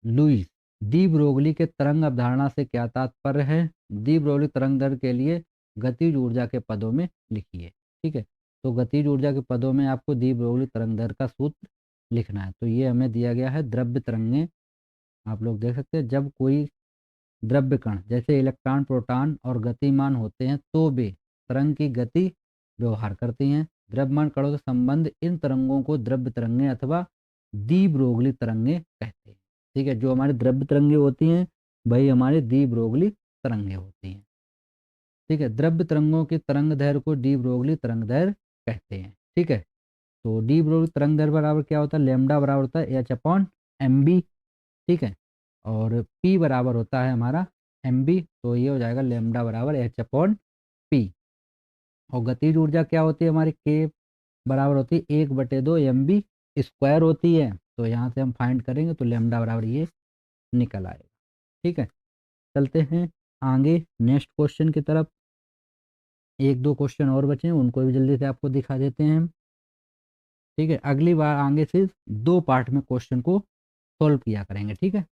लुईस डी ब्रोगली के तरंग अवधारणा से क्या तात्पर्य है? डी ब्रोगली तरंग दैर्ध्य के लिए गतिज ऊर्जा के पदों में लिखिए। ठीक है। तो गतिज ऊर्जा के पदों में आपको डी ब्रोगली तरंग दैर्ध्य का सूत्र लिखना है। तो ये हमें दिया गया है, द्रव्य तरंगें आप लोग देख सकते हैं, जब कोई द्रव्य कण जैसे इलेक्ट्रॉन प्रोटॉन और गतिमान होते हैं तो वे तरंग की गति व्यवहार करती हैं। द्रव्यमान कणों से संबंध इन तरंगों को द्रव्य तरंगें अथवा डी ब्रोगली तरंगें कहते हैं। ठीक है। जो हमारी द्रव्य तरंगें होती हैं वही हमारी डी ब्रोगली तरंगें होती हैं। ठीक है। द्रव्य तरंगों की तरंग दैर्ध्य को डी ब्रोगली तरंग दैर्ध्य कहते हैं। ठीक है। तो डी ब्रोगली तरंग दैर्ध्य बराबर क्या होता है? लैम्डा बराबर होता है एच अपॉन एम बी। ठीक है। और P बराबर होता है हमारा mb, तो ये हो जाएगा लेमडा बराबर एच अपॉन पी। और गतिज ऊर्जा क्या होती है हमारी? K बराबर होती है 1/2 mb स्क्वायर होती है। तो यहाँ से हम फाइंड करेंगे तो लेमडा बराबर ये निकल आएगा। ठीक है। चलते हैं आगे नेक्स्ट क्वेश्चन की तरफ। एक दो क्वेश्चन और बचे हैं, उनको भी जल्दी से आपको दिखा देते हैं हम। ठीक है। अगली बार आगे से 2 पार्ट में क्वेश्चन को सॉल्व किया करेंगे। ठीक है।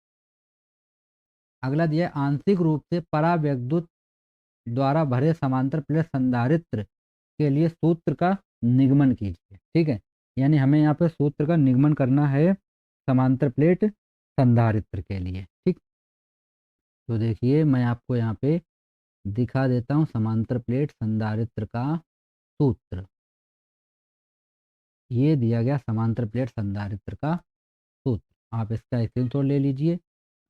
अगला दिया है, आंशिक रूप से परावैद्युत द्वारा भरे समांतर प्लेट संधारित्र के लिए सूत्र का निगमन कीजिए। ठीक है। यानी हमें यहाँ पे सूत्र का निगमन करना है समांतर प्लेट संधारित्र के लिए। ठीक। तो देखिए मैं आपको यहाँ पे दिखा देता हूँ समांतर प्लेट संधारित्र का सूत्र। ये दिया गया समांतर प्लेट संधारित्र का सूत्र। आप इसका स्क्रीनशॉट ले लीजिए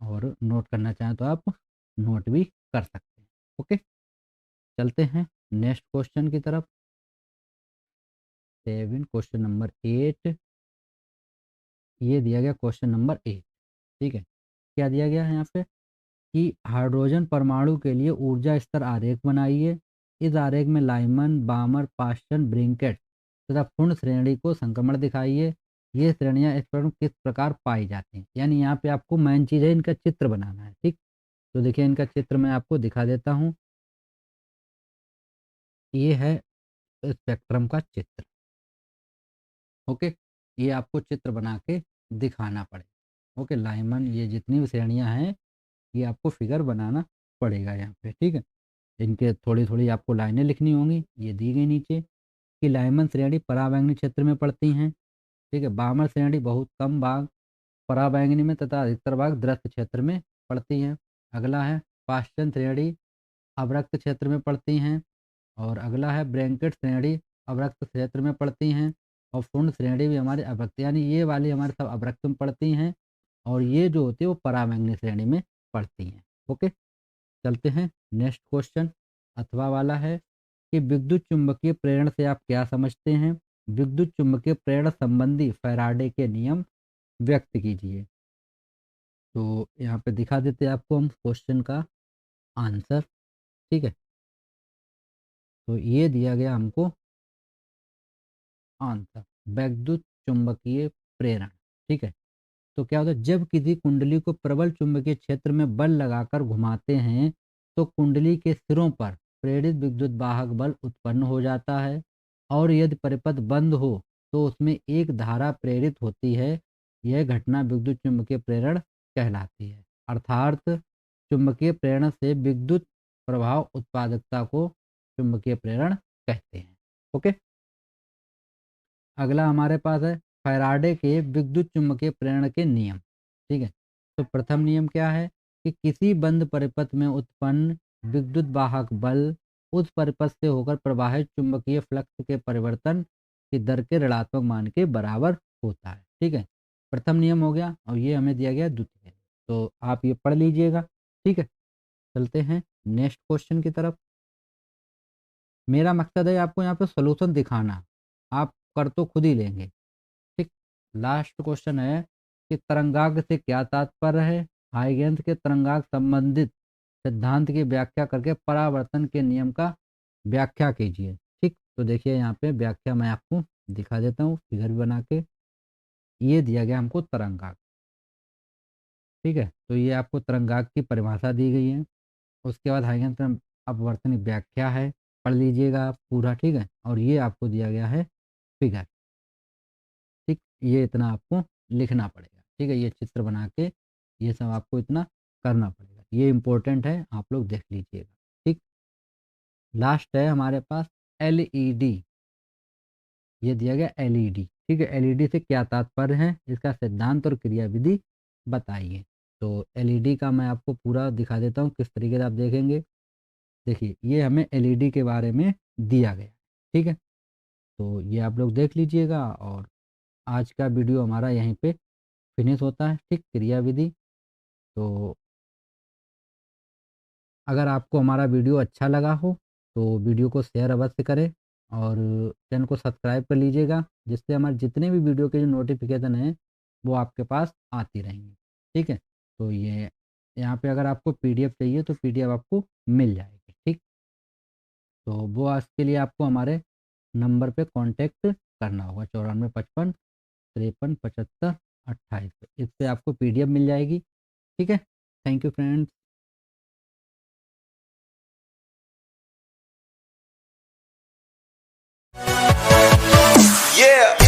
और नोट करना चाहें तो आप नोट भी कर सकते हैं। ओके। चलते हैं नेक्स्ट क्वेश्चन की तरफ। 7 क्वेश्चन नंबर 8। ये दिया गया क्वेश्चन नंबर 8। ठीक है। क्या दिया गया है यहाँ पे कि हाइड्रोजन परमाणु के लिए ऊर्जा स्तर आरेख बनाइए। इस आरेख में लाइमन, बामर, पास्टन, ब्रिंकेट तथा पूर्ण श्रेणी को संक्रमण दिखाइए। ये श्रेणियां इस पर किस प्रकार पाई जाती हैं? यानी यहाँ पे आपको मेन चीज़ है इनका चित्र बनाना है। ठीक। तो देखिए इनका चित्र मैं आपको दिखा देता हूँ। ये है स्पेक्ट्रम का चित्र। ओके। ये आपको चित्र बना के दिखाना पड़ेगा। ओके। लाइमन, ये जितनी भी श्रेणियां हैं ये आपको फिगर बनाना पड़ेगा यहाँ पे। ठीक है। इनके थोड़ी थोड़ी आपको लाइनें लिखनी होंगी, ये दी गई नीचे कि लाइमन श्रेणी पराबैंगनी क्षेत्र में पड़ती हैं। ठीक है। बामर श्रेणी बहुत कम भाग पराबैंगनी में तथा अधिकतर भाग दृश्य क्षेत्र में पड़ती हैं। अगला है पाश्चन श्रेणी अवरक्त क्षेत्र में पड़ती हैं। और अगला है ब्रैंकेट श्रेणी अवरक्त क्षेत्र में पड़ती हैं। और पूर्ण श्रेणी भी हमारे अवरक्त, यानी ये वाली हमारे सब अवरक्त में पड़ती हैं और ये जो होती है वो पराबैंगनी श्रेणी में पड़ती हैं। ओके। चलते हैं नेक्स्ट क्वेश्चन। अथवा वाला है कि विद्युत चुंबकीय प्रेरण से आप क्या समझते हैं? विद्युत चुंबकीय प्रेरण संबंधी फैराडे के नियम व्यक्त कीजिए। तो यहाँ पे दिखा देते हैं आपको हम क्वेश्चन का आंसर। ठीक है, तो ये दिया गया हमको आंसर, वैद्युत चुंबकीय प्रेरण। ठीक है, तो क्या होता है, जब किसी कुंडली को प्रबल चुंबकीय क्षेत्र में बल लगाकर घुमाते हैं तो कुंडली के सिरों पर प्रेरित विद्युत वाहक बल उत्पन्न हो जाता है, और यदि परिपथ बंद हो तो उसमें एक धारा प्रेरित होती है। यह घटना विद्युत चुंबकीय प्रेरण कहलाती है। अर्थात चुंबकीय प्रेरण से विद्युत प्रभाव उत्पादकता को चुंबकीय प्रेरण कहते हैं। ओके, अगला हमारे पास है फैराडे के विद्युत चुम्बकीय प्रेरण के नियम। ठीक है, तो प्रथम नियम क्या है कि किसी बंद परिपथ में उत्पन्न विद्युत वाहक बल उस परिपथ से होकर प्रवाहित चुंबकीय फ्लक्स के परिवर्तन की दर के ऋणात्मक मान के बराबर होता है। ठीक है, प्रथम नियम हो गया, और ये हमें दिया गया द्वितीय। तो आप ये पढ़ लीजिएगा। ठीक है, चलते हैं नेक्स्ट क्वेश्चन की तरफ। मेरा मकसद है आपको यहाँ पे सोल्यूशन दिखाना, आप कर तो खुद ही लेंगे। ठीक, लास्ट क्वेश्चन है कि तरंगाग्र से क्या तात्पर्य है। हाइगेंस के तरंगाग्र संबंधित सिद्धांत की व्याख्या करके परावर्तन के नियम का व्याख्या कीजिए। ठीक, तो देखिए यहाँ पे व्याख्या मैं आपको दिखा देता हूँ फिगर भी बना के। ये दिया गया हमको तरंगाग्र। ठीक है, तो ये आपको तरंगाग्र की परिभाषा दी गई है। उसके बाद हाइगेंस अपवर्तन की व्याख्या है, पढ़ लीजिएगा आप पूरा। ठीक है, और ये आपको दिया गया है फिगर। ठीक, ये इतना आपको लिखना पड़ेगा। ठीक है, ये चित्र बना के ये सब आपको इतना करना पड़ेगा। ये इम्पोर्टेंट है, आप लोग देख लीजिएगा। ठीक, लास्ट है हमारे पास एलईडी। ये दिया गया एलईडी। ठीक है, एलईडी से क्या तात्पर्य है, इसका सिद्धांत और क्रियाविधि बताइए। तो एलईडी का मैं आपको पूरा दिखा देता हूँ किस तरीके से आप देखेंगे। देखिए, ये हमें एलईडी के बारे में दिया गया। ठीक है, तो ये आप लोग देख लीजिएगा, और आज का वीडियो हमारा यहीं पे फिनिश होता है। ठीक, क्रियाविधि। तो अगर आपको हमारा वीडियो अच्छा लगा हो तो वीडियो को शेयर अवश्य करें, और चैनल को सब्सक्राइब कर लीजिएगा, जिससे हमारे जितने भी वीडियो के जो नोटिफिकेशन हैं वो आपके पास आती रहेंगी। ठीक है, तो ये यहाँ पे अगर आपको पीडीएफ चाहिए तो पीडीएफ आपको मिल जाएगी। ठीक, तो वो इसके लिए आपको हमारे नंबर पे कांटेक्ट करना होगा, 9455 53 75 28। इस पे आपको पीडीएफ मिल जाएगी। ठीक है, थैंक यू फ्रेंड्स। Yeah.